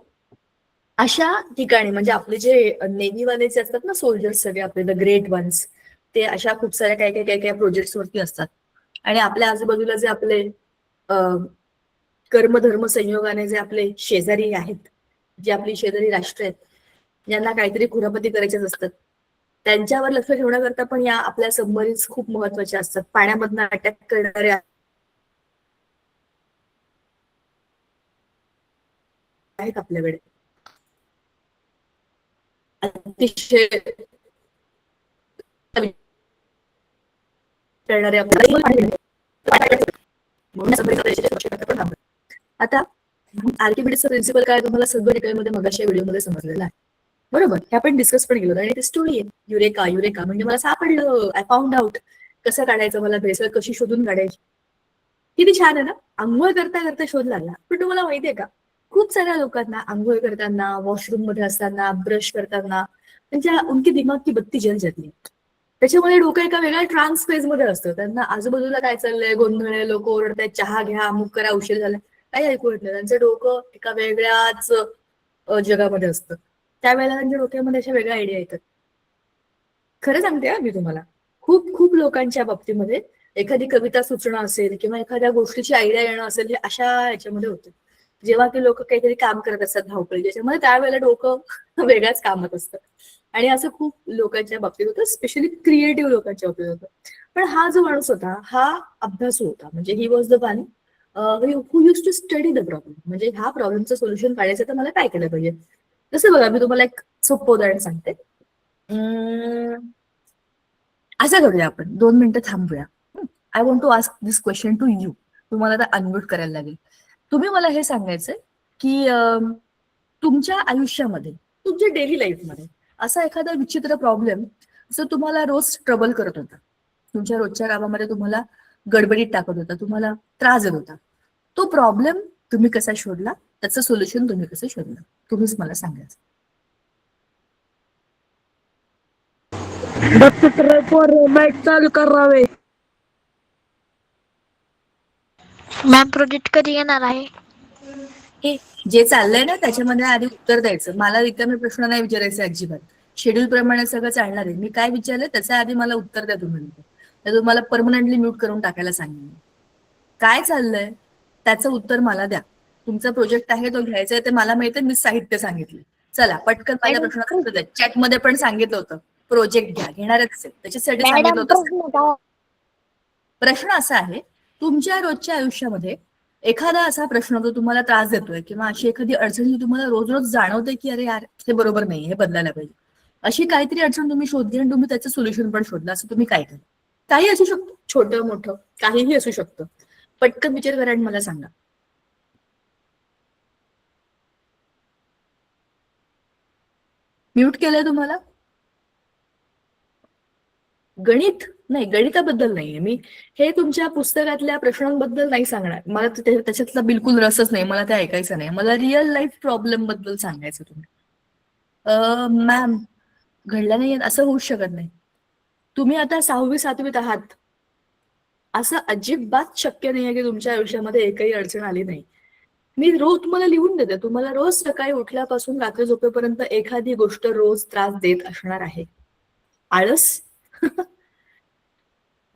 अशा ठिकाणी म्हणजे आपले जे नेव्हीवालेचे असतात ना सोल्जर्स, सगळे आपले द ग्रेट वन्स, ते अशा खूप साऱ्या काही काही काही काही प्रोजेक्ट्स वरती असतात. आणि आपल्या आजूबाजूला जे आपले कर्मधर्म संयोगाने जे आपले शेजारी आहेत, जे आपली शेजारी राष्ट्र आहेत, ज्यांना काहीतरी खुरापती करायच्याच असतात, त्यांच्यावर लक्ष ठेवण्याकरता पण या आपल्या सबमरीन्स खूप महत्वाच्या असतात. पाण्यामधनं अटॅक करणारे आहेत आपल्याकडे, अतिशय करणारे आता आर्किमिडीजचा प्रिन्सिपल काय तुम्हाला सगळं डिटेलमध्ये मगाशी व्हिडिओमध्ये समजलेलं आहे. बरोबर, हे आपण डिस्कस पण केलं आणि ते स्टोरी आहे, युरेका युरेका म्हणजे मला सापडलं, आय फाउंड आउट. कसं काढायचं, मला भेसळ कशी शोधून काढायची. किती छान आहे ना. आंघोळ करता करता शोध लागला. पण तुम्हाला माहितीये का, खूप साऱ्या लोकांना आंघोळ करताना, वॉशरूम मध्ये असताना, ब्रश करताना त्यांच्या उनकी दिमाग की बत्ती जल जाती. त्याच्यामुळे डोकं एका वेगळ्या ट्रान्स फेज मध्ये असतं. त्यांना आजूबाजूला काय चाललंय, गोंधळ, लोक ओरडतायत, चहा घ्या, अमुक करा, उशीर झाला, काही ऐकू येत नाही. त्यांचं डोकं एका वेगळ्याच जगामध्ये असतं. त्यावेळेला त्यांच्या डोक्यामध्ये अशा वेगळ्या आयडिया येतात. खरं सांगते हा मी तुम्हाला, खूप खूप लोकांच्या बाबतीमध्ये एखादी कविता सुचणं असेल किंवा एखाद्या गोष्टीची आयडिया येणं असेल, हे अशा याच्यामध्ये होतं, जेव्हा ते लोक काहीतरी काम करत असतात धावपळी त्याच्यामध्ये, त्यावेळेला डोकं वेगळ्याच कामात असतं. आणि असं खूप लोकांच्या बाबतीत होतं, स्पेशली क्रिएटिव्ह लोकांच्या बाबतीत होतं. पण हा जो माणूस होता हा अभ्यासू होता. म्हणजे he was the one who use to study the problem. म्हणजे ह्या प्रॉब्लेमचं सोल्युशन काढायचं तर मला काय केलं पाहिजे. जसं बघा, मी तुम्हाला एक सोपं उदाहरण सांगते. असं करूया, आपण 2 मिनिटं थांबूया. I want to ask this question to you. तुम्हाला आता अनम्यूट करायला लागेल. तुम्ही मला हे सांगायचंय की तुमच्या आयुष्यामध्ये, तुमच्या डेली लाईफमध्ये असा एखादा विचित्र प्रॉब्लेम जो तुम्हाला रोज ट्रबल करत होता, तुमच्या रोजच्या कामामध्ये तुम्हाला गडबडीत टाकत होता, तुम्हाला त्रास देत होता, तो प्रॉब्लेम तुम्ही कसा शोधला, त्याचं सोल्युशन तुम्ही कसं शोधलं, तुम्हीच मला सांगायचं. चालू करावे. मॅम प्रोजेक्ट कधी येणार आहे? हे जे चाललंय ना त्याच्यामध्ये आधी उत्तर द्यायचं. मला रिकामे प्रश्न नाही विचारायचे अजिबात. शेड्यूल प्रमाणे सगळं चालणार आहे. मी काय विचारलं त्याच्या आधी मला उत्तर द्या तुम्ही. तर तुम्हाला परमनंटली म्यूट करून टाकायला सांगेन. काय चाललंय त्याचं उत्तर मला द्या. तुमचा प्रोजेक्ट आहे तो घ्यायचा आहे ते मला माहिती, मी साहित्य सांगितलं. चला पटकन माझ्या प्रश्नाचं उत्तर द्या. चॅटमध्ये पण सांगितलं होतं प्रोजेक्ट घ्या, घेणारच असेल त्याच्यासाठी सांगितलं मॅडम होतं. प्रश्न काय? प्रश्न असा आहे, तुमच्या रोजच्या आयुष्यामध्ये एखादा असा प्रश्न जो तुम्हाला त्रास देतोय किंवा अशी एखादी अडचण जी तुम्हाला रोज रोज जाणवते की अरे यार हे बरोबर नाही, हे बदलायला पाहिजे, अशी काहीतरी अडचण तुम्ही शोधली आणि तुम्ही त्याचं सोल्युशन पण शोधलं, असं तुम्ही काय करा. काही असू शकतं, छोटं मोठं काहीही असू शकतं. पटकन विचार करा आणि मला सांगा. म्यूट केलंय तुम्हाला. गणित नाही, गणिताबद्दल नाहीये मी. हे तुमच्या पुस्तकातल्या प्रश्नांबद्दल नाही सांगणार. मला त्याच्यातला बिलकुल रसच नाही. मला ते ऐकायचं नाही. मला रिअल लाईफ प्रॉब्लेम बद्दल सांगायचं तुम्ही. मॅम, घडलं नाही असं होऊच शकत नाही. तुम्ही आता 6वी-7वीत आहात. असं अजिबात शक्य नाहीये की तुमच्या आयुष्यामध्ये एकही अडचण आली नाही. मी रोज तुम्हाला लिहून देते. तुम्हाला रोज सकाळी उठल्यापासून रात्री झोपेपर्यंत एखादी गोष्ट रोज त्रास देत असणार आहे. आळस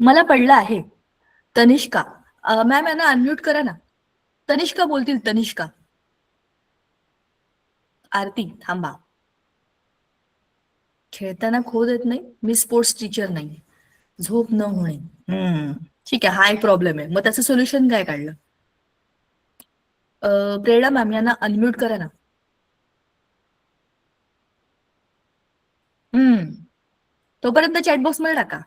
मला पडला आहे. तनिष्का, मॅम यांना अनम्यूट करा ना. तनिष्का बोलतील. तनिष्का. आरती थांबा. खेळताना खो देत नाही. मी स्पोर्ट्स टीचर नाही. झोप न होणे. ठीक आहे, हा एक प्रॉब्लेम आहे. मग त्याचं सोल्युशन काय काढलं? प्रेरणा मॅम यांना अनम्यूट करा ना. तोपर्यंत चॅटबॉक्स मध्ये टाका.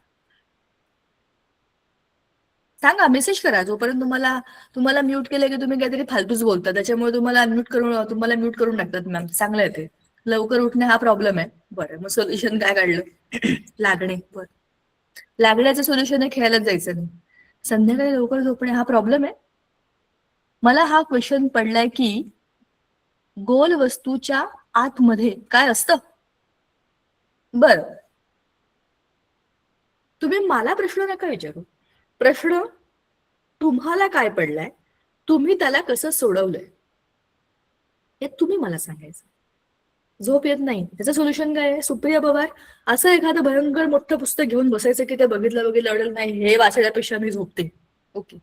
सांगा, मेसेज करा. जोपर्यंत तुम्हाला म्यूट केलं की तुम्ही काहीतरी फालतूच बोलता, त्याच्यामुळे तुम्हाला म्यूट करून टाकतात मॅम. चांगलं आहे ते. लवकर उठणे हा प्रॉब्लेम आहे. बरं, मग सोल्युशन काय काढलं? लागणे. बरं, लागण्याचं सोल्युशन आहे खेळायलाच जायचं नाही. संध्याकाळी लवकर झोपणे हा प्रॉब्लेम आहे. मला हा क्वेश्चन पडलाय की गोल वस्तूच्या आतमध्ये काय असतं? बर, तुम्ही मला प्रश्न नका विचारू. प्रश्न तुम्हाला काय पडलाय, तुम्ही त्याला कसं सोडवलंय हे तुम्ही मला सांगायचं. झोप येत नाही, त्याचं सोल्युशन काय आहे? सुप्रिया पवार, असं एखादं भयंकर मोठं पुस्तक घेऊन बसायचं की ते बघितलं अडल नाही, हे वाचण्यापेक्षा मी झोपते. ओके.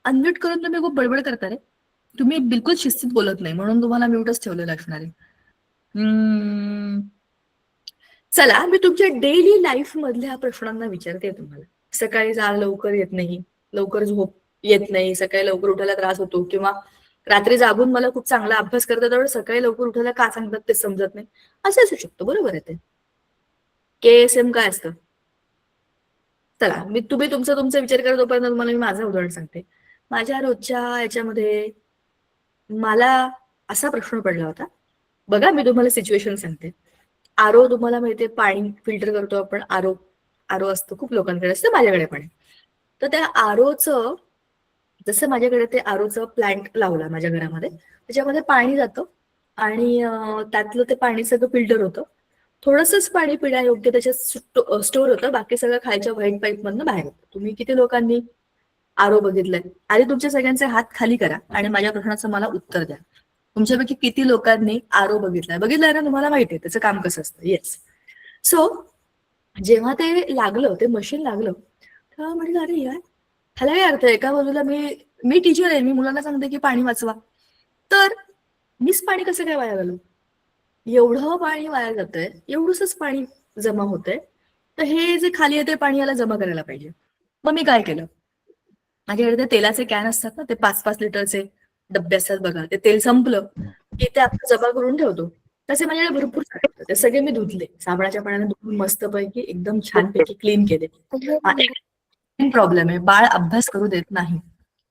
अनम्यूट करून तुम्ही खूप बडबड करता रे. तुम्ही बिलकुल शिस्तीत बोलत नाही, म्हणून तुम्हाला म्यूटच ठेवलेलं असणार आहे. चला, मी तुमच्या डेली लाईफ मधल्या प्रश्नांना विचारते तुम्हाला. सकाळी जाग लवकर येत नाही, लवकर झोप येत नाही, सकाळी लवकर उठायला त्रास होतो, किंवा रात्री जागून मला खूप चांगला अभ्यास करता तेवढं सकाळी लवकर उठायला का सांगतात ते समजत नाही, असं असू शकतं. बरोबर आहे ते. KSM काय असतं? चला, तुम्ही तुमचा विचार करत तोपर्यंत तुम्हाला मी माझं उदाहरण सांगते. माझ्या रोजच्या याच्यामध्ये मला असा प्रश्न पडला होता. बघा, मी तुम्हाला सिच्युएशन सांगते. आरो तुम्हाला माहितीये, पाणी फिल्टर करतो आपण. आरो असतं, खूप लोकांकडे असतं, माझ्याकडे पण. तर त्या आरोचं, जसं माझ्याकडे ते आरोचं प्लांट लावला माझ्या घरामध्ये, त्याच्यामध्ये पाणी जातं आणि त्यातलं ते पाणी सगळं फिल्टर होतं. थोडंसंच पाणी पिण्यायोग्य त्याच्यात स्टोर होतं, बाकी सगळं खालच्या व्हाईट पाईप मधनं बाहेर होतं. तुम्ही किती लोकांनी आरो बघितलंय? आधी तुमच्या सगळ्यांचे हात खाली करा आणि माझ्या प्रश्नाचं मला उत्तर द्या. तुमच्यापैकी किती लोकांनी आरो बघितलाय ना? तुम्हाला माहिती आहे त्याचं काम कसं असतं. येस. सो जेव्हा ते लागलं, ते मशीन लागलं, तेव्हा म्हटलं अरे यार, ह्याला काय अर्थ आहे? एका बाजूला मी टीचर आहे, मी मुलांना सांगते की पाणी वाचवा, तर मीच पाणी कसं काय वाया घालू? एवढं पाणी वाया जातंय, एवढंच पाणी जमा होतंय, तर हे जे खाली आहे ते पाणी याला जमा करायला पाहिजे. मग मी काय केलं, माझ्याकडे ते तेलाचे कॅन असतात ना, ते 5-5 लिटरचे डब्बे असतात बघा, ते तेल संपलं की ते आपण जमा करून ठेवतो. तसे माझ्याकडे भरपूर सारे होते. ते सगळे मी धुतले, साबणाच्या पाण्याने धुवून मस्तपैकी एकदम छानपैकी क्लीन केले. प्रॉब्लेम आहे, बाळ अभ्यास करू देत नाही.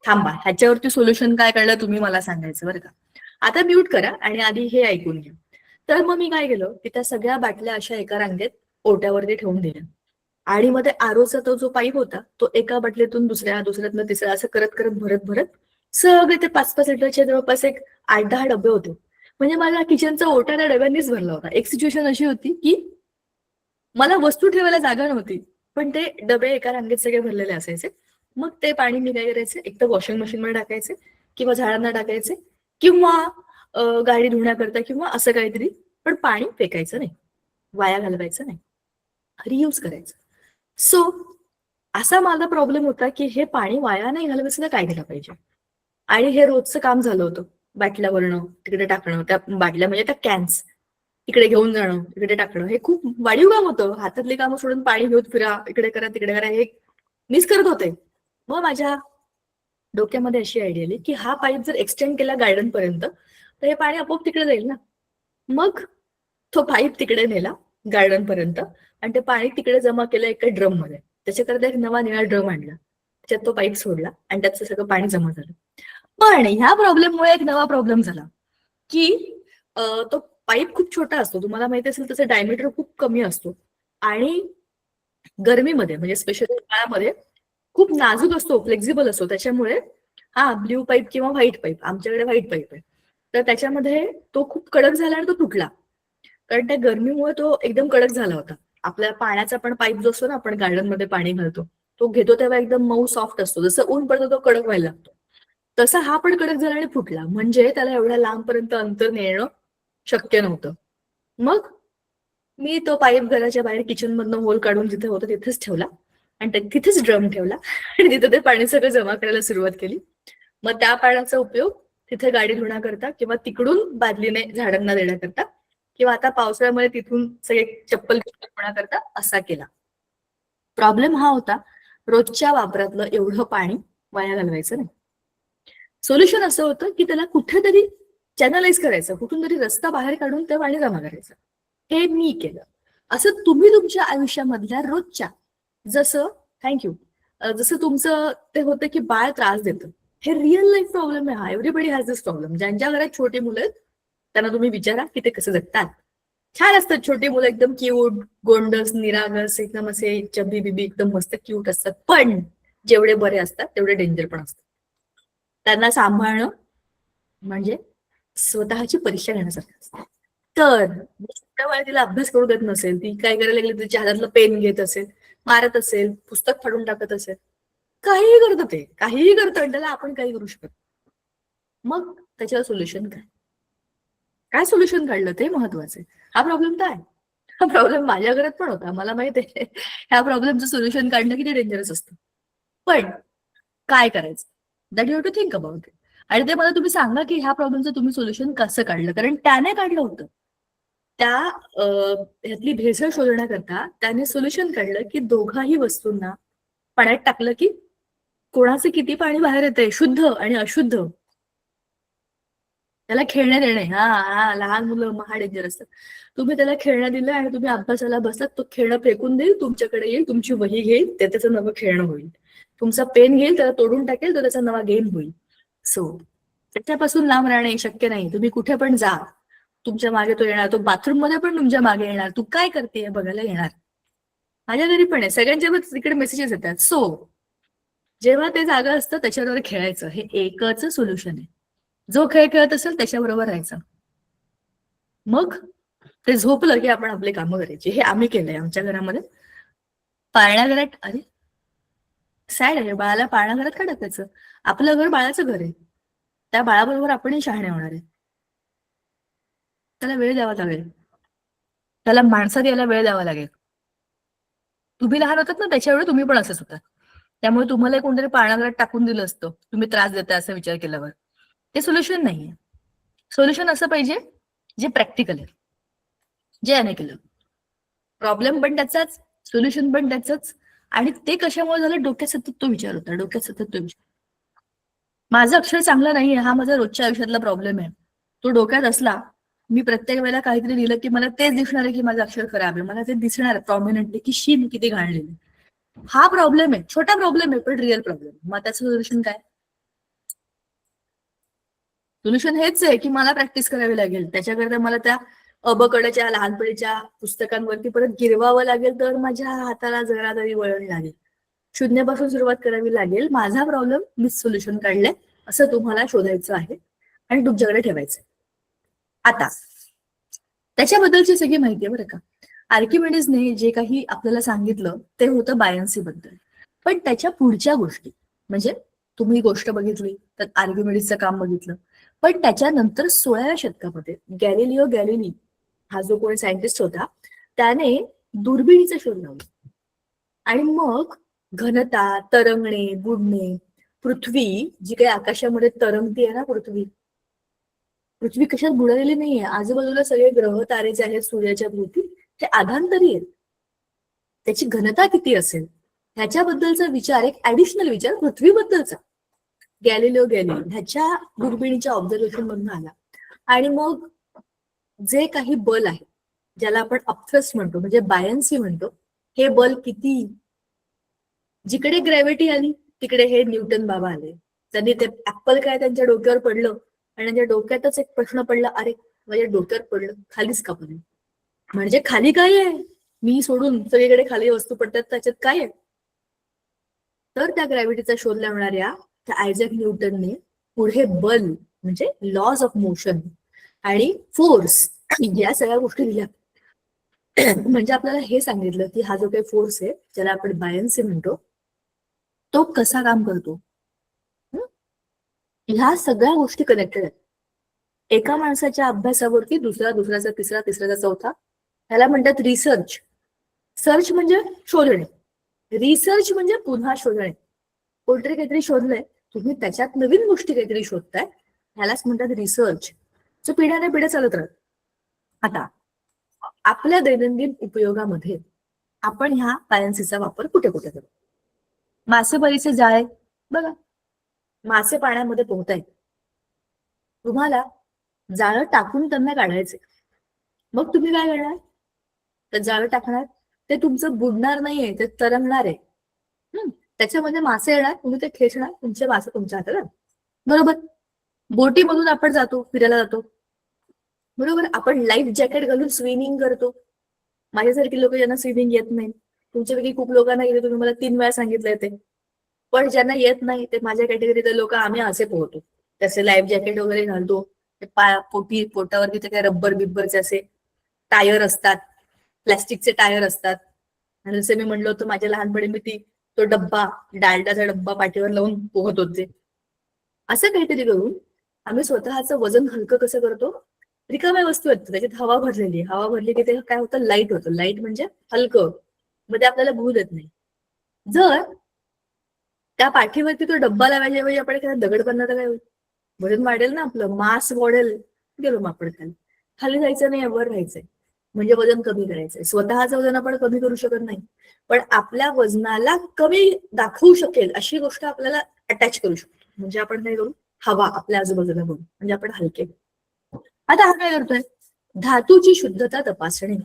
थांबा, ह्याच्यावरती सोल्युशन काय काढलं तुम्ही मला सांगायचं बरं का. आता म्यूट करा आणि आधी हे ऐकून घ्या. तर मग मी काय केलं की त्या सगळ्या बाटल्या अशा एका रांगेत ओट्यावरती ठेवून दिल्या, आणि मग ते आरोचा तो जो पाईप होता तो एका बाटलीतून दुसऱ्यातनं तिसऱ्या असं करत करत भरत सगळे ते 5-5 लिटरचे जवळपास एक 8-10 डबे होते. म्हणजे माझा किचनचा ओटा त्या डब्यांनीच भरला होता. एक सिच्युएशन अशी होती की मला वस्तू ठेवायला जागा नव्हती, पण ते डबे एका रांगेत सगळे भरलेले असायचे. मग ते पाणी मी काय करायचे, एक तर वॉशिंग मशीन मध्ये टाकायचे, किंवा झाडांना टाकायचे, किंवा गाडी धुण्याकरता, किंवा असं काहीतरी. पण पाणी फेकायचं नाही, वाया घालवायचं नाही, रियूज करायचं. सो असा माझा प्रॉब्लेम होता की हे पाणी वाया नाही घालवायचं तर काय केलं पाहिजे. आणि हे रोजचं काम झालं होतं. बाटल्या भरणं, तिकडे टाकणं, त्या बाटल्या म्हणजे त्या कॅन्स इकडे घेऊन जाणं, तिकडे टाकणं, हे खूप वाढीव काम होतं. हातातली कामं सोडून पाणी घेऊन फिरा, इकडे करा तिकडे करा, हे मीच करत होते. मग माझ्या डोक्यामध्ये अशी आयडिया आली की हा पाईप जर एक्सटेंड केला गार्डन पर्यंत तर हे पाणी आपोआप तिकडे जाईल ना. मग तो पाईप तिकडे नेला गार्डन पर्यंत आणि ते पाणी तिकडे जमा केलं एका ड्रम मध्ये. त्याच्याकरता एक नवा निळा ड्रम आणला, त्याच्यात तो पाईप सोडला आणि त्याचं सगळं पाणी जमा झालं. पण ह्या प्रॉब्लेममुळे एक नवा प्रॉब्लेम झाला की तो पाईप खूप छोटा असतो, तुम्हाला माहिती असेल त्याचा डायमीटर खूप कमी असतो आणि गरमीमध्ये म्हणजे स्पेशली उन्हाळ्यामध्ये खूप नाजूक असतो, फ्लेक्झिबल असतो. त्याच्यामुळे हा ब्ल्यू पाईप किंवा व्हाईट पाईप, आमच्याकडे व्हाईट पाईप आहे, तर त्याच्यामध्ये तो खूप कडक झाला आणि तो तुटला. कारण त्या गरमीमुळे तो एकदम कडक झाला होता. आपल्या पाण्याचा पण पाईप जो असतो ना, आपण गार्डनमध्ये पाणी घालतो, तो घेतो तेव्हा एकदम मऊ सॉफ्ट असतो, जसं ऊन पडतो तो कडक व्हायला लागतो. तसा हा पण कडक झाला आणि फुटला, म्हणजे त्याला एवढ्या लांबपर्यंत अंतर नेणं शक्य नव्हतं. मग मी तो पाईप घराच्या बाहेर किचन मधनं होल काढून जिथे होतं तिथेच ठेवला आणि तिथेच ड्रम ठेवला आणि तिथे ते पाणी सगळं जमा करायला सुरुवात केली. मग त्या पाण्याचा उपयोग तिथे गाडी धुण्याकरता किंवा तिकडून बादलीने झाडांना देण्याकरता किंवा आता पावसाळ्यामध्ये तिथून सगळे चप्पल धुण्याकरता असा केला. प्रॉब्लेम हा होता, रोजच्या वापरातलं एवढं पाणी वाया घालवायचं नाही. सोल्युशन असं होतं की त्याला कुठेतरी चॅनलाइज करायचं, कुठून तरी रस्ता बाहेर काढून ते पाणी जमा करायचं. हे मी केलं. असं तुम्ही तुमच्या आयुष्यामधल्या रोजच्या, जसं थँक्यू, जसं तुमचं ते होतं की बाळ त्रास देतं, हे रिअल लाईफ प्रॉब्लेम आहे हा. Everybody has this problem. ज्यांच्या घरात छोटी मुलं आहेत त्यांना तुम्ही विचारा की ते कसं जगतात. छान असतात छोटी मुलं, एकदम क्यूट, गोंडस, निरागस, एकदम असे चबी बिबी एकदम मस्त क्यूट असतात. पण जेवढे बरे असतात तेवढे डेंजर पण असतात. त्यांना सांभाळणं म्हणजे स्वतःची परीक्षा घेण्यासारखं असतं. तर छोट्या वयात तिला अभ्यास करू देत नसेल, ती काय करायला लागली, तिच्या हातातलं पेन घेत असेल, मारत असेल, पुस्तक फाडून टाकत असेल, काहीही करतं ते, काहीही करतं आणि त्याला आपण काही करू शकत. मग त्याच्यावर सोल्युशन काय? काय सोल्युशन काढलं ते महत्वाचं. हा प्रॉब्लेम काय? हा प्रॉब्लेम माझ्या घरात पण होता, मला माहित आहे. ह्या प्रॉब्लेमचं सोल्युशन काढणं किती डेंजरस असतं. पण काय करायचं, that you have to think about it. आणि ते मला तुम्ही सांगा की ह्या प्रॉब्लेमचं तुम्ही सोल्युशन कसं काढलं, कारण त्याने काढलं होतं. त्या ह्यातली भेसळ शोधण्याकरता त्याने सोल्युशन काढलं की दोघाही वस्तूंना पाण्यात टाकलं की कोणाचे किती पाणी बाहेर येते, शुद्ध आणि अशुद्ध, त्याला खेळण्यात येणे. हा हा, लहान मुलं महा डेंजर असतात. तुम्ही त्याला खेळण्यात दिलं आणि तुम्ही अभ्यासाला बसलात, तो खेळणं फेकून देईल, तुमच्याकडे येईल, तुमची वही घेईल, ते त्याचं नवं खेळणं होईल. तुमचा पेन घेईल, त्याला तोडून टाकेल, तो त्याचा नवा गेम होईल. सो त्याच्यापासून लांब राहणे शक्य नाही. तुम्ही कुठे पण जा, तुमच्या मागे तो येणार, तो बाथरूम मध्ये पण तुमच्या मागे येणार, तू काय करते बघायला येणार. माझ्या घरी पण आहे, सगळ्यांच्या तिकडे मेसेजेस येतात. सो जेव्हा ते जागा असतं त्याच्याबरोबर खेळायचं, हे एकच सोल्युशन आहे. जो खेळ खेळत असेल त्याच्याबरोबर राहायचं. मग ते झोपलं की आपण आपले कामं करायची. हे आम्ही केलंय आमच्या घरामध्ये. पाळण्याघरात, अरे सॅड आहे, बाळाला पाळण्याघरात का टाकायचं? आपलं घर बाळाचं घर आहे, त्या बाळाबरोबर आपणही शहाणे होणार आहे. त्याला वेळ द्यावा लागेल, त्याला माणसात यायला वेळ द्यावा लागेल. तुम्ही लहान होतात ना, त्याच्यावेळी तुम्ही पण असंच होता. त्यामुळे तुम्हाला कोणतरी पाळण्याघरात टाकून दिलं असतं, तुम्ही त्रास देताय असा विचार केल्यावर. ते सोल्युशन नाहीये. सोल्युशन असं पाहिजे जे प्रॅक्टिकल आहे, जे याने केलं. प्रॉब्लेम पण त्याचाच, सोल्युशन पण त्याचंच. आणि ते कशामुळे झालं, डोक्यात सतत तो विचार होता, डोक्यात सतत तो विचार. माझं अक्षर चांगलं नाहीये, हा माझा रोजच्या आयुष्यातला प्रॉब्लेम आहे. तो डोक्यात असला, मी प्रत्येक वेळेला काहीतरी लिहिलं की मला तेच दिसणार आहे की माझं अक्षर खराब आहे, मला ते दिसणार आहे प्रॉमिनंटली की शी मी किती घाण लिहिली. हा प्रॉब्लेम आहे, छोटा प्रॉब्लेम आहे पण रिअल प्रॉब्लेम. मग त्याचं सोल्युशन काय? सोल्युशन हेच आहे की मला प्रॅक्टिस करावी लागेल. त्याच्याकरता मला त्या अबकडच्या लहानपणीच्या पुस्तकांवरती परत गिरवावं लागेल, तर माझ्या हाताला जरा तरी वळण लागेल. शून्यापासून सुरुवात करावी लागेल. माझा प्रॉब्लेम मीच सोल्युशन काढलंय असं तुम्हाला शोधायचं आहे आणि तुमच्याकडे ठेवायचं. आता त्याच्याबद्दलची सगळी माहिती आहे बरं का. आर्किमिडीजने जे काही आपल्याला सांगितलं ते होतं बायन्सी बद्दल. पण त्याच्या पुढच्या गोष्टी, म्हणजे तुम्ही गोष्ट बघितली तर आर्किमिडीजचं काम बघितलं, पण त्याच्यानंतर 16व्या शतकामध्ये गॅलिलिओ गॅलिली हा जो कोणी सायंटिस्ट होता, त्याने दुर्बिणीचा शोध लावला. आणि मग घनता, तरंगणे, बुडणे, पृथ्वी जी काही आकाशामध्ये तरंगती आहे ना, पृथ्वी कशात बुडालेली नाहीये. आजूबाजूला सगळे ग्रह तारे जे आहेत सूर्याच्या भोवती ते आधांतरी आहेत. त्याची घनता किती असेल ह्याच्याबद्दलचा विचार, एक ऍडिशनल विचार पृथ्वीबद्दलचा गॅलिलिओ गॅलिली ह्याच्या दुर्बिणीच्या ऑब्झर्वेशन मधून आला. आणि मग जे काही बल आहे, ज्याला आपण अपथ्रस्ट म्हणतो म्हणजे बायन्सी म्हणतो, हे बल किती, जिकडे ग्रॅव्हिटी आली तिकडे हे न्यूटन बाबा आले. त्यांनी ते ऍपल काय त्यांच्या डोक्यावर पडलं आणि त्यांच्या डोक्यातच एक प्रश्न पडला, अरे माझ्या डोक्यावर पडलं, खालीच का पडलं, म्हणजे खाली काय आहे, मी सोडून सगळीकडे खाली वस्तू पडतात, त्याच्यात काय आहे. तर त्या ग्रॅव्हिटीचा शोध लावणाऱ्या त्या आयझॅक न्यूटनने पुढे बल म्हणजे लॉज ऑफ मोशन आणि फोर्स या सगळ्या गोष्टी दिल्या. म्हणजे आपल्याला हे सांगितलं की हा जो काही फोर्स आहे, ज्याला आपण बायन्सी म्हणतो, तो कसा काम करतो. ह्या सगळ्या गोष्टी कनेक्टेड आहेत. एका माणसाच्या अभ्यासावरती दुसरा, दुसऱ्याचा तिसरा, तिसऱ्याचा चौथा, त्याला म्हणतात रिसर्च. सर्च म्हणजे शोधणे, रिसर्च म्हणजे पुन्हा शोधणे. कोणतरी काहीतरी शोधलंय, तुम्ही त्याच्यात नवीन गोष्टी काहीतरी शोधताय, ह्यालाच म्हणतात रिसर्च. जो पिढ्याने पिढ्या चालत राहत. आता आपल्या दैनंदिन उपयोगामध्ये आपण ह्या बायन्सीचा वापर कुठे कुठे करतो. मासेमारीचे जाळे बघा, मासे पाण्यामध्ये पोहतायत, तुम्हाला जाळं टाकून त्यांना काढायचे, मग तुम्ही काय करणार, तर जाळं टाकणार, ते तुमचं बुडणार नाहीये, ते तरंगणार आहे. त्याच्यामध्ये मासे येणार, तुम्ही ते खेचणार, तुमचे मासे तुमच्या हातात. बरोबर. बोटीमधून आपण जातो, फिरायला जातो, बरोबर, आपण लाईफ जॅकेट घालून स्विमिंग करतो. माझ्यासारखी लोक ज्यांना स्विमिंग येत नाही, तुमच्यापैकी खूप लोकांना येते, तुम्ही मला 3 वेळा सांगितलंय ते, पण ज्यांना येत नाही ते माझ्या कॅटेगरीचे लोक, आम्ही असे पोहतो, त्याचे लाईफ जॅकेट वगैरे घालतो, पोटावरती ते काय रब्बर बिब्बरचे असे टायर असतात, प्लॅस्टिकचे टायर असतात. आणि जसं मी म्हणलं होतं, माझ्या लहानपणी मी तो डब्बा, डालडाचा डब्बा पाठीवर लावून पोहत होते. असं काहीतरी करून आम्ही स्वतःचं वजन हलकं कसं करतो, रिकाम्या वस्तू आहेत त्याच्यात हवा भरलेली, हवा भरली की ते काय होतं, लाईट होतं. लाईट म्हणजे हलकं, मग ते आपल्याला भू देत नाही. जर त्या पाठीवरती तो डब्बा लावायच्या वेळी आपण एखादा दगड बनणार तर काय होईल, वजन वाढेल ना आपलं, मास वाढेल. गेलो मग आपण खाली जायचं नाही, वर राहायचंय, म्हणजे वजन कमी करायचंय. स्वतःचं वजन आपण कमी करू शकत नाही, पण आपल्या वजनाला कमी दाखवू शकेल अशी गोष्ट आपल्याला अटॅच करू शकतो. म्हणजे आपण काय करू, हवा आपल्या आजूबाजूला बघू, म्हणजे आपण हलके. आता हा काय करतोय, धातूची शुद्धता तपासणे.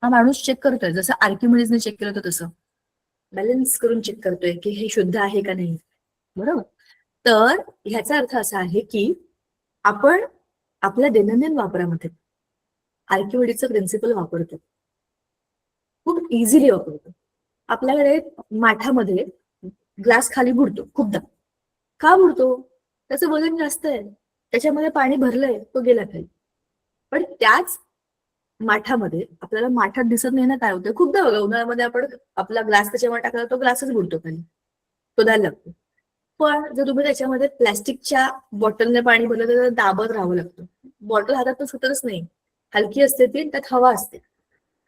हा माणूस चेक करतोय, जसं आर्किमिडीजने चेक केलं होतं तसं बॅलन्स करून चेक करतोय की हे शुद्ध आहे का नाही. बरोबर. तर ह्याचा अर्थ असा आहे की आपण आपल्या दैनंदिन वापरामध्ये आर्किमिडीजचं प्रिन्सिपल वापरतो, खूप इझिली वापरतो. आपल्याकडे माठामध्ये ग्लास खाली बुडतो खूपदा. का बुडतो, त्याचं वजन जास्त आहे, त्याच्यामध्ये पाणी भरलंय, तो गेला खाली. पण त्याच माठामध्ये आपल्याला माठात दिसत नाही ना काय होतं. खूपदा बघा, उन्हाळ्यामध्ये आपण आपला ग्लास त्याच्यावर टाकला, तो ग्लासच बुडतो खाली, शोधायला लागतो. पण जर तुम्ही त्याच्यामध्ये प्लॅस्टिकच्या बॉटलने पाणी भरलं तर दाबत राहावं लागतं. बॉटल हातात तर सुटतच नाही, हलकी असते ती, त्यात हवा असते.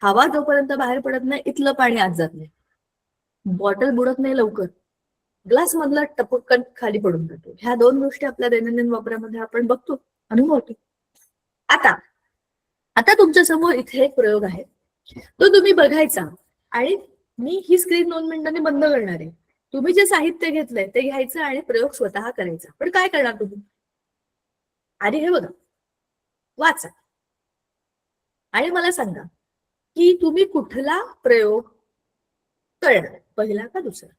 हवा जोपर्यंत बाहेर पडत नाही, इथलं पाणी आत जात नाही, बॉटल बुडत नाही लवकर, ग्लास मधला टपकन खाली पडून जातो. ह्या 2 गोष्टी आपल्या दैनंदिन वापरामध्ये आपण बघतो, अनुभवतो. आता आता तुमच्या समोर इथे एक प्रयोग आहे, तो तुम्ही बघायचा, आणि मी ही स्क्रीन 2 मिनिटांनी बंद करणार आहे. तुम्ही जे साहित्य घेतलंय ते घ्यायचं आणि प्रयोग स्वतः करायचा. पण काय करणार तुम्ही, आधी हे बघा, वाचा आणि मला सांगा की तुम्ही कुठला प्रयोग करणार, पहिला का दुसरा.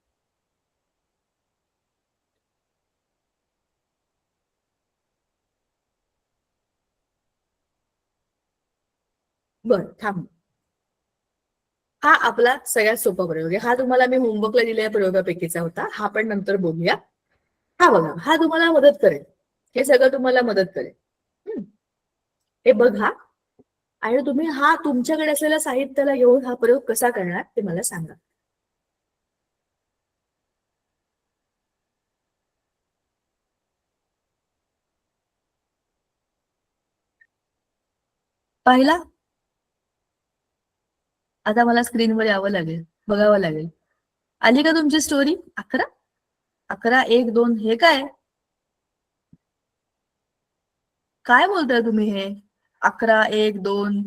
बरं, थांब. हा आपला सगळ्यात सोपा प्रयोग आहे. हा तुम्हाला मी होमवर्कला दिलेल्या प्रयोगापैकीचा होता, हा पण नंतर बोलूया. हा बघा, हा तुम्हाला मदत करेल, हे सगळं तुम्हाला मदत करेल. हे बघा आणि तुम्ही हा तुमच्याकडे असलेल्या साहित्याला घेऊन हा प्रयोग कसा करणार ते मला सांगा. पहिला, आता मला स्क्रीनवर यावं लागेल, बघावं लागेल. आली का तुमची स्टोरी? 11 11 1 2 हे काय काय बोलताय तुम्ही, हे 11 1 2?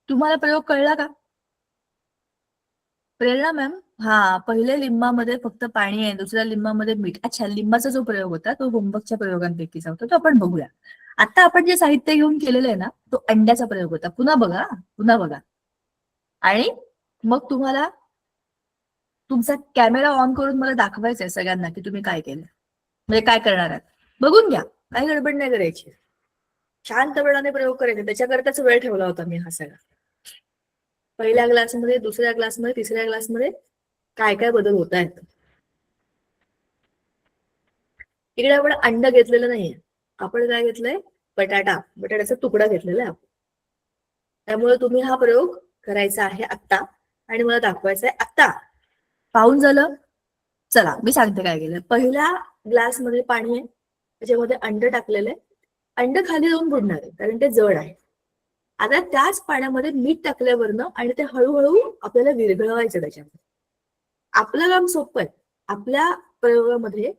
तुम्हाला प्रयोग कळला का? प्रेरणा मॅम, हा, पहिल्या लिंबामध्ये फक्त पाणी आहे, दुसऱ्या लिंबामध्ये मीठ. अच्छा, लिंबाचा जो प्रयोग होता तो होमवर्कच्या प्रयोगांपैकीचा होता, तो आपण बघूया. आता आपण जे साहित्य घेऊन केलेलं आहे ना, तो अंड्याचा प्रयोग होता. पुन्हा बघा, पुन्हा बघा. आणि मग तुम्हाला तुमचा कॅमेरा ऑन करून मला दाखवायचंय सगळ्यांना की तुम्ही काय केलं, म्हणजे काय करणार आहात. बघून घ्या, काही गडबड नाही करायची, शांतपणाने प्रयोग करायचे. त्याच्याकरताच वेळ ठेवला होता मी हा सगळा. पहिल्या क्लासमध्ये, दुसऱ्या क्लासमध्ये, तिसऱ्या क्लासमध्ये काय काय बदल होत आहेत. इकडे आपण अंड घेतलेलं नाहीये, आपण काय घेतलंय, बटाट्याचा तुकडा घेतलेला आहे आपण. त्यामुळे तुम्ही हा प्रयोग करायचा आहे आत्ता आणि मला दाखवायचा आहे आत्ता. पाहून झालं. चला मी सांगते काय केलं. पहिल्या ग्लासमध्ये पाणी आहे, त्याच्यामध्ये अंड टाकलेलं आहे. अंड खाली जाऊन बुडणार आहे कारण ते जड आहे. आता त्याच पाण्यामध्ये मीठ टाकल्यावरनं आणि ते हळूहळू आपल्याला विरघळवायचं त्याच्यामध्ये. आपलं काम सोपं आहे. आपल्या प्रयोगामध्ये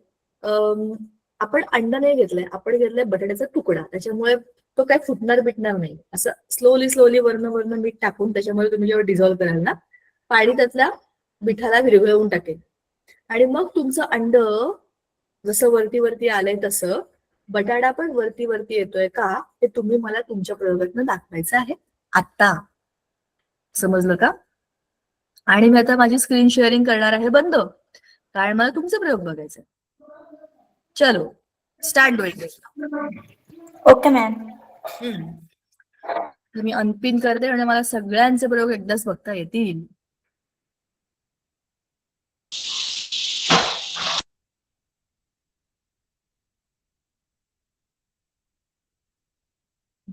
आपण अंड नाही घेतलंय, आपण घेतलाय बटाट्याचा तुकडा. त्याच्यामुळे तो काय फुटणार बिटणार नाही. असं स्लोली वर्ण मीठ टाकून त्याच्यामध्ये तुम्ही जेव्हा डिझॉल्व्ह कराल ना, पाणी त्यातल्या मिठाला विरघळवून टाकेल आणि मग तुमचं अंड जसं वरती आलंय तसं बटाटा पण वरती येतोय का हे तुम्ही मला तुमच्या प्रयोगातनं दाखवायचं आहे आत्ता. समजलं का? आणि मी आता माझी स्क्रीन शेअरिंग करणार आहे बंद, कारण मला तुमचे प्रयोग बघायचे. चलो स्टार्ट डुईंग. Okay ma'am. मी अनपिन करते आणि मला सगळ्यांचे प्रयोग एकदाच बघता येतील.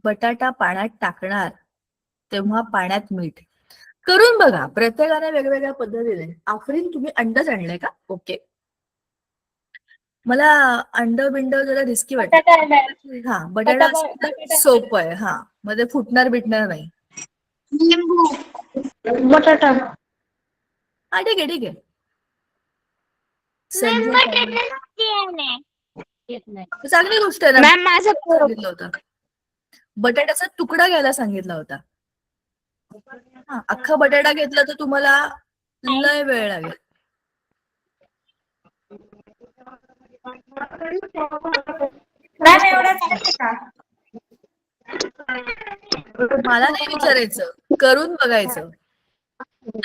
बटाटा पाण्यात टाकणार तेव्हा पाण्यात मीठ. करून बघा, प्रत्येकाने वेगवेगळ्या पद्धतीने. आफरीन तुम्ही अंडच आणलंय का? ओके. मला अंड बिंड जरा रिस्की वाटतं. हा बटाटा सोपं आहे. हा मध्ये फुटणार बिटणार नाही. लिंबू. बटाटा. हा ठीक आहे. चांगली गोष्ट आहे ना. मॅम माझं सांगितलं होतं बटाट्याचा तुकडा घ्यायला सांगितला होता. हा अख्खा बटाटा घेतला तर तुम्हाला लय वेळ लागेल. मॅम एवढं चालते का? मला नाही विचारायचं, करून बघायचं.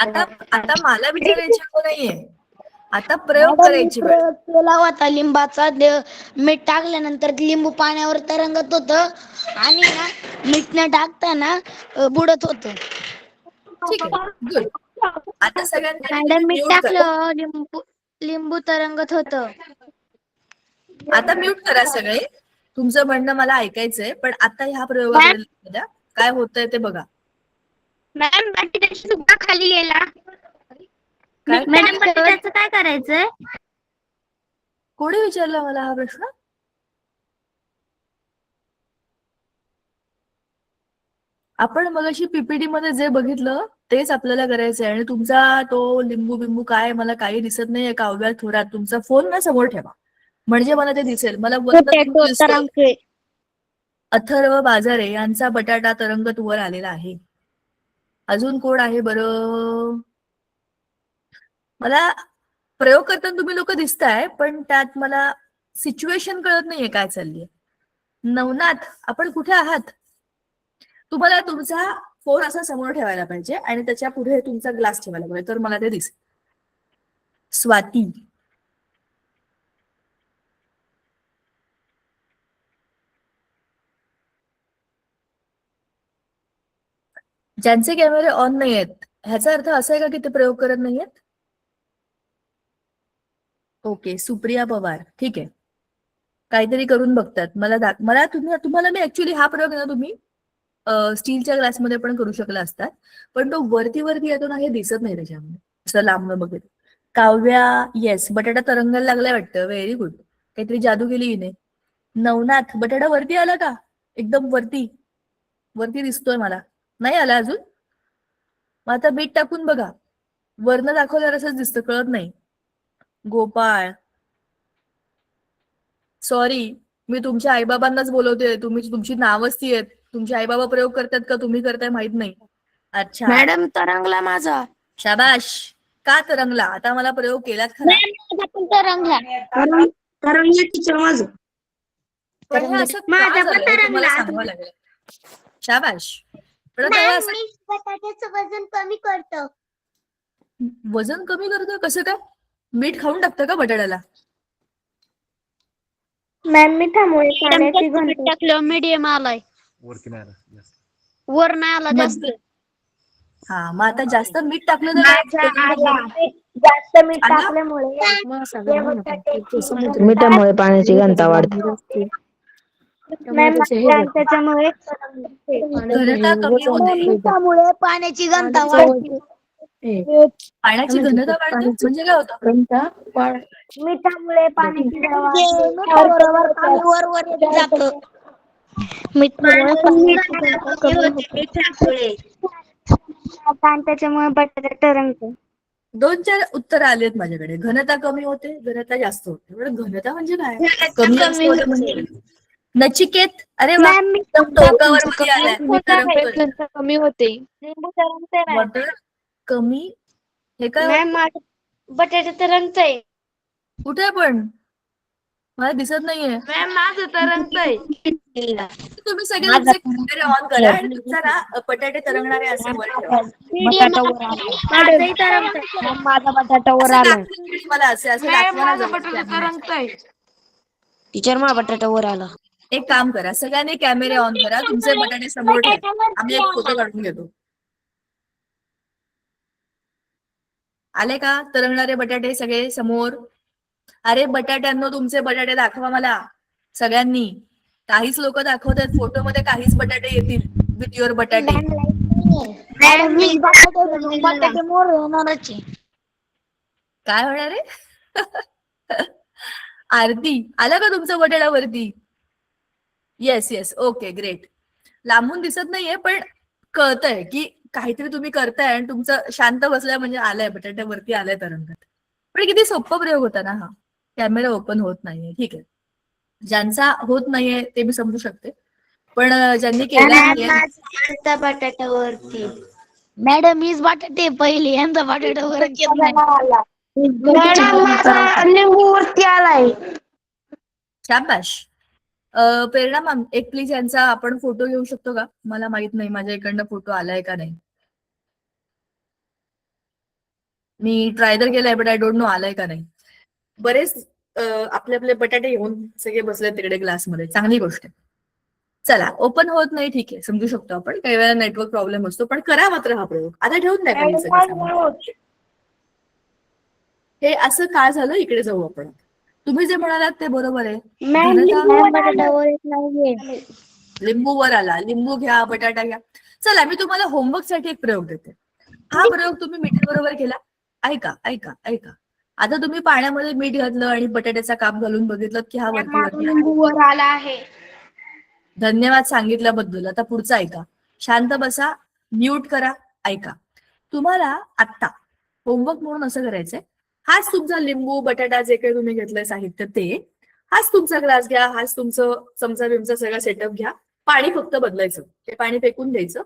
आता आता मला विचारायची वेळ नाहीये, आता प्रयोग मॅडम मी करायची वेळ. प्रयोग केला होता लिंबाचा. मीठ टाकल्यानंतर लिंबू पाण्यावर तरंगत होत आणि ना मीठ न टाकताना बुडत होत. ठीक आहे, गुड. आता सगळ्यांनी तुम्ही मॅडम मीठ म्यूट करा. टाकलं लिंबू तरंगत होत. आता म्यूट करा सगळे. तुमचं म्हणणं मला ऐकायचंय, पण आता ह्या प्रयोगाकडे लक्ष द्या. काय होतंय ते बघा. मॅम बटाट्याचा तुकडा खाली गेला. काय मॅडम बटाट्याचं काय करायचंय? कोणी विचारला मला हा प्रश्न? आपण मगाशी पीपीटी मध्ये जे बघितलं तेच आपल्याला करायचंय. आणि तुमचा तो लिंबू बिंबू काय मला काही दिसत नाहीये. काव्या थोरात तुमचा फोन ना समोर ठेवा, म्हणजे मला ते दिसेल. मला पोटॅटो दिसतोय तरंगते. अथर्व बाजारे यांचा बटाटा तरंगत वर आलेला आहे. अजून कोण आहे बरं? मला प्रयोग करताना तुम्ही लोक दिसताय, पण त्यात मला सिच्युएशन कळत नाहीये काय चाललीय. नवनाथ, आपण कुठे आहात? तुम्हाला तुमचा फोन असा समोर ठेवायला पाहिजे आणि त्याच्या पुढे तुमचा ग्लास ठेवायला पाहिजे, तर मला ते दिसेल. स्वाती, ज्यांचे कॅमेरे ऑन नाही आहेत ह्याचा अर्थ असा आहे का की ते प्रयोग करत नाहीयेत? ओके, सुप्रिया पवार, ठीक आहे. काहीतरी करून बघतात. तुम्हाला मी ऍक्च्युली हा प्रयोग ना तुम्ही स्टीलच्या ग्लासमध्ये पण करू शकला असतात, पण तो वरती येतो ना हे दिसत नाही त्याच्यामध्ये, असं लांब बघत. काव्या, येस, बटाटा तरंगायला लागलाय वाटतं. व्हेरी गुड, काहीतरी जादू केली हिने. नवनाथ, बटाटा वरती आला का? एकदम वरती दिसतोय मला. नाही आला अजून? मग आता बीट टाकून बघा, वरनं दाखवल्यावर असंच दिसतं, कळत नाही. गोपाळ, सॉरी, मी तुमच्या आईबाबांनाच बोलवते. तुमची नावच ती आहेत. तुमचे आईबाबा प्रयोग करतात का तुम्ही करताय माहित नाही. अच्छा, मॅडम तरंगला माझा. शाबाश. का तरंगला? आता मला प्रयोग केलात खरा, तरंगला. तरंगला टीचर माझं. पण हे असं का माझा पण झालं हे तुम्हाला तरंगला. सांगावं लागेल. शाबाश. पण आता हे असं बटाट्याचं वजन कमी करतं. वजन कमी करतं कसं काय? मीठ खाऊन टाकतं का बटाट्याला? मॅम मिठामुळे पाण्याची मीठ घनता टाकलं मीडियम आलाय, वरती नाही आला जास्त. वर नाही आला जास्त. हा, मग आता जास्त मीठ टाकलं तर माझ्या काय? आला जास्त मीठ आला? टाकल्यामुळे हे बटाटे मिठामुळे पाण्याची घनता वाढते. मॅम आणि त्याच्यामुळे घनता कमी होते. मिठामुळे पाण्याची घनता वाढते. पाण्याची घनता वाढते म्हणजे काय होतं? मिठामुळे पाण्याची म्हणजे मिठाबरोबर पाणी वर येत जातं. मिठामुळे पाण्याची घनता घनता कमी कमी होते मिठामुळे आणि त्याच्यामुळे बटाटे तरंगते. 2-4 उत्तर आलेत माझ्याकडे. घनता कमी होते, घनता जास्त होते. बरं, घनता म्हणजे काय? घनता कमी जास्त कमी होते होते. म्हणजे नचिकेत, अरे वा, मॅम एकदम टोकावर मध्ये आलाय. मी तरंगतोय. कमी होते. लिंबू तरंगते मॅम. वजन कमी, हे काय मॅम माझं बटाटे तरंगतय. कुठे पण? मला दिसत नाहीये. मॅम माझं तरंगतय. तुम्ही सगळे तुमचे कॅमेरे ऑन करा आणि तुमचा ना बटाटे तरंगणारे असे वर ठेवा. माझंही तरंगतय. माझा बटाटा वर असं आलाय. दाखवा तुम्ही मला, असं दाखवा ना जरा कॅमेऱ्यात. टीचर माझा बटाटा वर आला. एक काम करा, सगळ्यांनी कॅमेरे ऑन करा, तुमचे बटाटे समोर ठेवा. आम्ही एक फोटो काढून घेतो. आले का तरंगणारे बटाटे सगळे समोर? अरे बटाट्यांनो, तुमचे बटाटे दाखवा मला सगळ्यांनी. काहीच लोक दाखवत आहेत फोटोमध्ये, काहीच बटाटे येतील विथ युअर बटाटे. बटाटे मोर होणारच आहे. काय होणार आहे? आरती, आला का तुमचा बटाटा वरती? Yes yes, okay, great. लांबून दिसत नाहीये पण कळतंय की काहीतरी तुम्ही करताय आणि तुमचं शांत बसलाय म्हणजे आलाय बटाट्यावरती, आलाय तरंगत. पण किती सोपा प्रयोग होता ना हा. कॅमेरा ओपन होत नाहीये, ठीक आहे. ज्यांचा होत नाहीये ते मी समजू शकते, पण ज्यांनी केला नाहीये. बटाट्यावरती मॅडम हीच बटाटे पहिले, यांचा बटाटा वर येत नाही. मॅडम माझा लिंबू वरती आलाय. शाबाश. प्रेरणा मॅम, एक प्लीज यांचा आपण फोटो घेऊ शकतो का? मला माहित नाही माझ्या इकडनं फोटो आलाय का नाही. मी ट्राय तर केलाय बट आय डोंट नो आलाय का नाही. बरेच आपले आपले बटाटे घेऊन सगळे बसले तिकडे क्लासमध्ये, चांगली गोष्ट आहे. चला, ओपन होत नाही, ठीक आहे, समजू शकतो आपण, काही वेळा नेटवर्क प्रॉब्लेम असतो, पण करा मात्र हा प्रयोग. आता ठेवून द्या काही सगळं. हे असं का झालं, इकडे जाऊ आपण. तुम्ही जे म्हणालात ते बरोबर आहे. बटाट्यावर येत नाहीये. लिंबू वर आला, लिंबू घ्या, बटाटा घ्या. चला, मी तुम्हाला होमवर्क साठी एक प्रयोग देते. हा प्रयोग तुम्ही मिठाबरोबर केला. ऐका ऐका ऐका. आता तुम्ही पाण्यामध्ये मीठ घातलं आणि बटाट्याचा काप घालून बघितलं की हा वरती माझा वरती आला. लिंबू वर आला आहे. धन्यवाद सांगितल्याबद्दल. आता पुढचं ऐका. शांत बसा, म्यूट करा, ऐका. तुम्हाला आत्ता होमवर्क म्हणून असं करायचंय, हाच तुमचा लिंबू बटाटा जे काही तुम्ही घेतलंय साहित्य ते, हाच तुमचा ग्लास घ्या, हाच तुमचं चमचा बिमचा सगळा सेटअप घ्या. पाणी फक्त बदलायचं, ते पाणी फेकून द्यायचं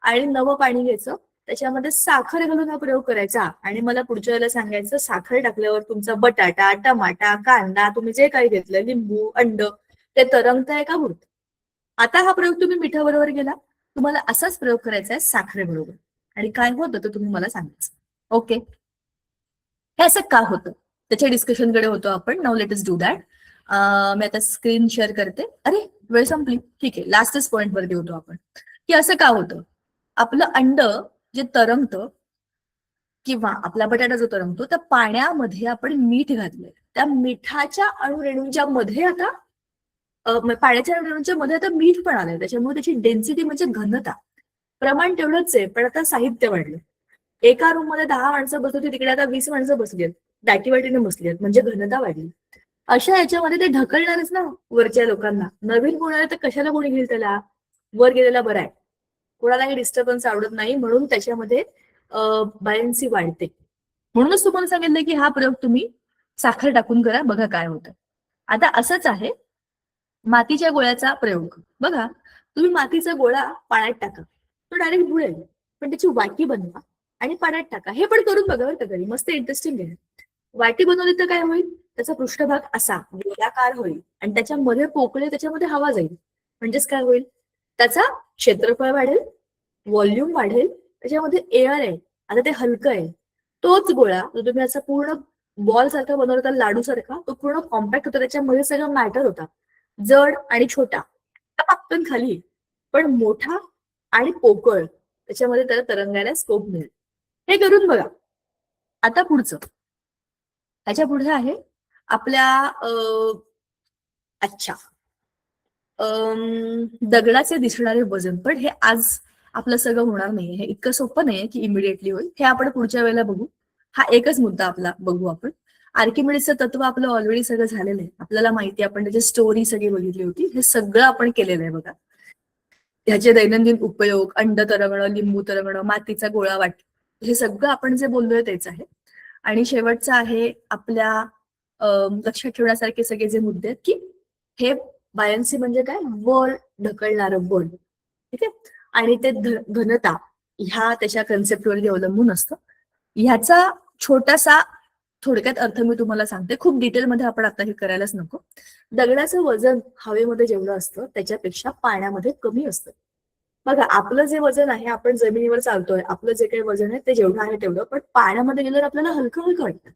आणि नवं पाणी घ्यायचं. त्याच्यामध्ये साखर घालून हा प्रयोग करायचा आणि मला पुढच्या वेळेला सांगायचं साखर टाकल्यावर तुमचा बटाटा, टमाटा, कांदा, तुम्ही जे काही घेतलंय, लिंबू, अंड, ते तरंगतंय का बुडतं. आता हा प्रयोग तुम्ही मिठाबरोबर केला, तुम्हाला असाच प्रयोग करायचा आहे साखरेबरोबर, आणि काय होतं तर तुम्ही मला सांगायचं. ओके, हे असं का होतं त्याच्या डिस्कशनकडे होतो आपण. Now let us do that. मी आता स्क्रीन शेअर करते. अरे वेळ संपली, ठीक आहे, लास्टच पॉइंट वरती होतो आपण, की असं का होतं. आपलं अंड जे तरंगतं किंवा आपला बटाटा जो तरंगतो, त्या पाण्यामध्ये आपण मीठ घातलंय. त्या मिठाच्या अणुरेणूंच्या मध्ये आता पाण्याच्या अणुरेणूंच्या मध्ये आता मीठ पण आलंय. त्याच्यामुळे त्याची डेन्सिटी म्हणजे घनता, प्रमाण तेवढंच आहे, पण आता साहित्य वाढलं. एका रूम मध्ये 10 माणसं बसत होती, तिकडे आता 20 माणसं बसली आहेत, दाटीवाटीने बसली आहेत, म्हणजे घनता वाढली. अशा याच्यामध्ये ते ढकलणारच ना वरच्या लोकांना. नवीन कोण आलं तर कशाला कोणी घेईल त्याला, वर गेलेला बरा आहे. कोणालाही डिस्टर्बन्स आवडत नाही, म्हणून त्याच्यामध्ये बायन्सी वाढते. म्हणूनच तुम्हाला सांगितलं की हा प्रयोग तुम्ही साखर टाकून करा, बघा काय होतं. आता असंच आहे मातीच्या गोळ्याचा प्रयोग. बघा, तुम्ही मातीचा गोळा पाण्यात टाका, तो डायरेक्ट बुडेल, पण त्याची वाटी बनवा आणि पाण्यात टाका. हे पण करून बघा बरं का घरी, मस्त इंटरेस्टिंग आहे. वाटी बनवली तर काय होईल, त्याचा पृष्ठभाग असा गोलाकार होईल आणि त्याच्यामध्ये पोकळे, त्याच्यामध्ये हवा जाईल, म्हणजेच काय होईल, त्याचा क्षेत्रफळ वाढेल, व्हॉल्यूम वाढेल, त्याच्यामध्ये एअर आहे, आता ते हलकं आहे, तोच गोळा जो तुम्ही असा पूर्ण बॉल सारखा बनवला होता, लाडू सारखा, तो पूर्ण कॉम्पॅक्ट होता, त्याच्यामध्ये सगळं मॅटर होता, जड आणि छोटा, पटकन खाली, पण मोठा आणि पोकळ, त्याच्यामध्ये त्याला तरंगायला स्कोप मिळेल. हे करून बघा. आता पुढचं, त्याच्या पुढे आहे आपल्या अच्छा दगडाचे दिसणारे वजन. पण हे आज आपलं सगळं होणार नाहीये, हे इतकं सोपं नाहीये की इमिडिएटली होईल. हे आपण पुढच्या वेळेला बघू. हा एकच मुद्दा आपला बघू आपण. आर्किमिडीजचं तत्व आपलं ऑलरेडी सगळं झालेलं आहे, आपल्याला माहिती, आपण त्याची स्टोरी सगळी बघितली होती. हे सगळं आपण केलेलं आहे बघा. ह्याचे दैनंदिन उपयोग, अंड तरंगणं, लिंबू तरंगणं, मातीचा गोळा वाट, हे सगळं आपण जे बोललोय तेच आहे. आणि शेवटचं आहे आपल्या लक्षात ठेवण्यासारखे सगळे जे मुद्दे आहेत, की हे बायन्सी म्हणजे काय, वर ढकलणारं बल, ठीक आहे. आणि ते घनता ह्या त्याच्या कन्सेप्टवरती अवलंबून असतं. ह्याचा छोटासा थोडक्यात अर्थ मी तुम्हाला सांगते, खूप डिटेलमध्ये आपण आता हे करायलाच नको. दगडाचं वजन हवेमध्ये जेवढं असतं त्याच्यापेक्षा पाण्यामध्ये कमी असतं. बघा, आपलं जे वजन आहे, आपण जमिनीवर चालतोय, आपलं जे काही वजन आहे ते जेवढं आहे तेवढं, पण पाण्यामध्ये गेल्यावर आपल्याला हलकं हलकं वाटतं,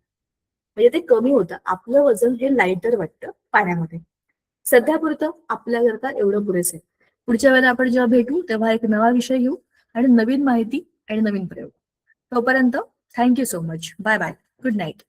म्हणजे ते कमी होतं. आपलं वजन हे लाईटर वाटतं पाण्यामध्ये. सध्यापुरतं आपल्याकरता एवढं पुरेसं आहे. पुढच्या वेळेला आपण जेव्हा भेटू तेव्हा एक नवा विषय घेऊ आणि नवीन माहिती आणि नवीन प्रयोग. तोपर्यंत thank you so much. Bye bye. Good night.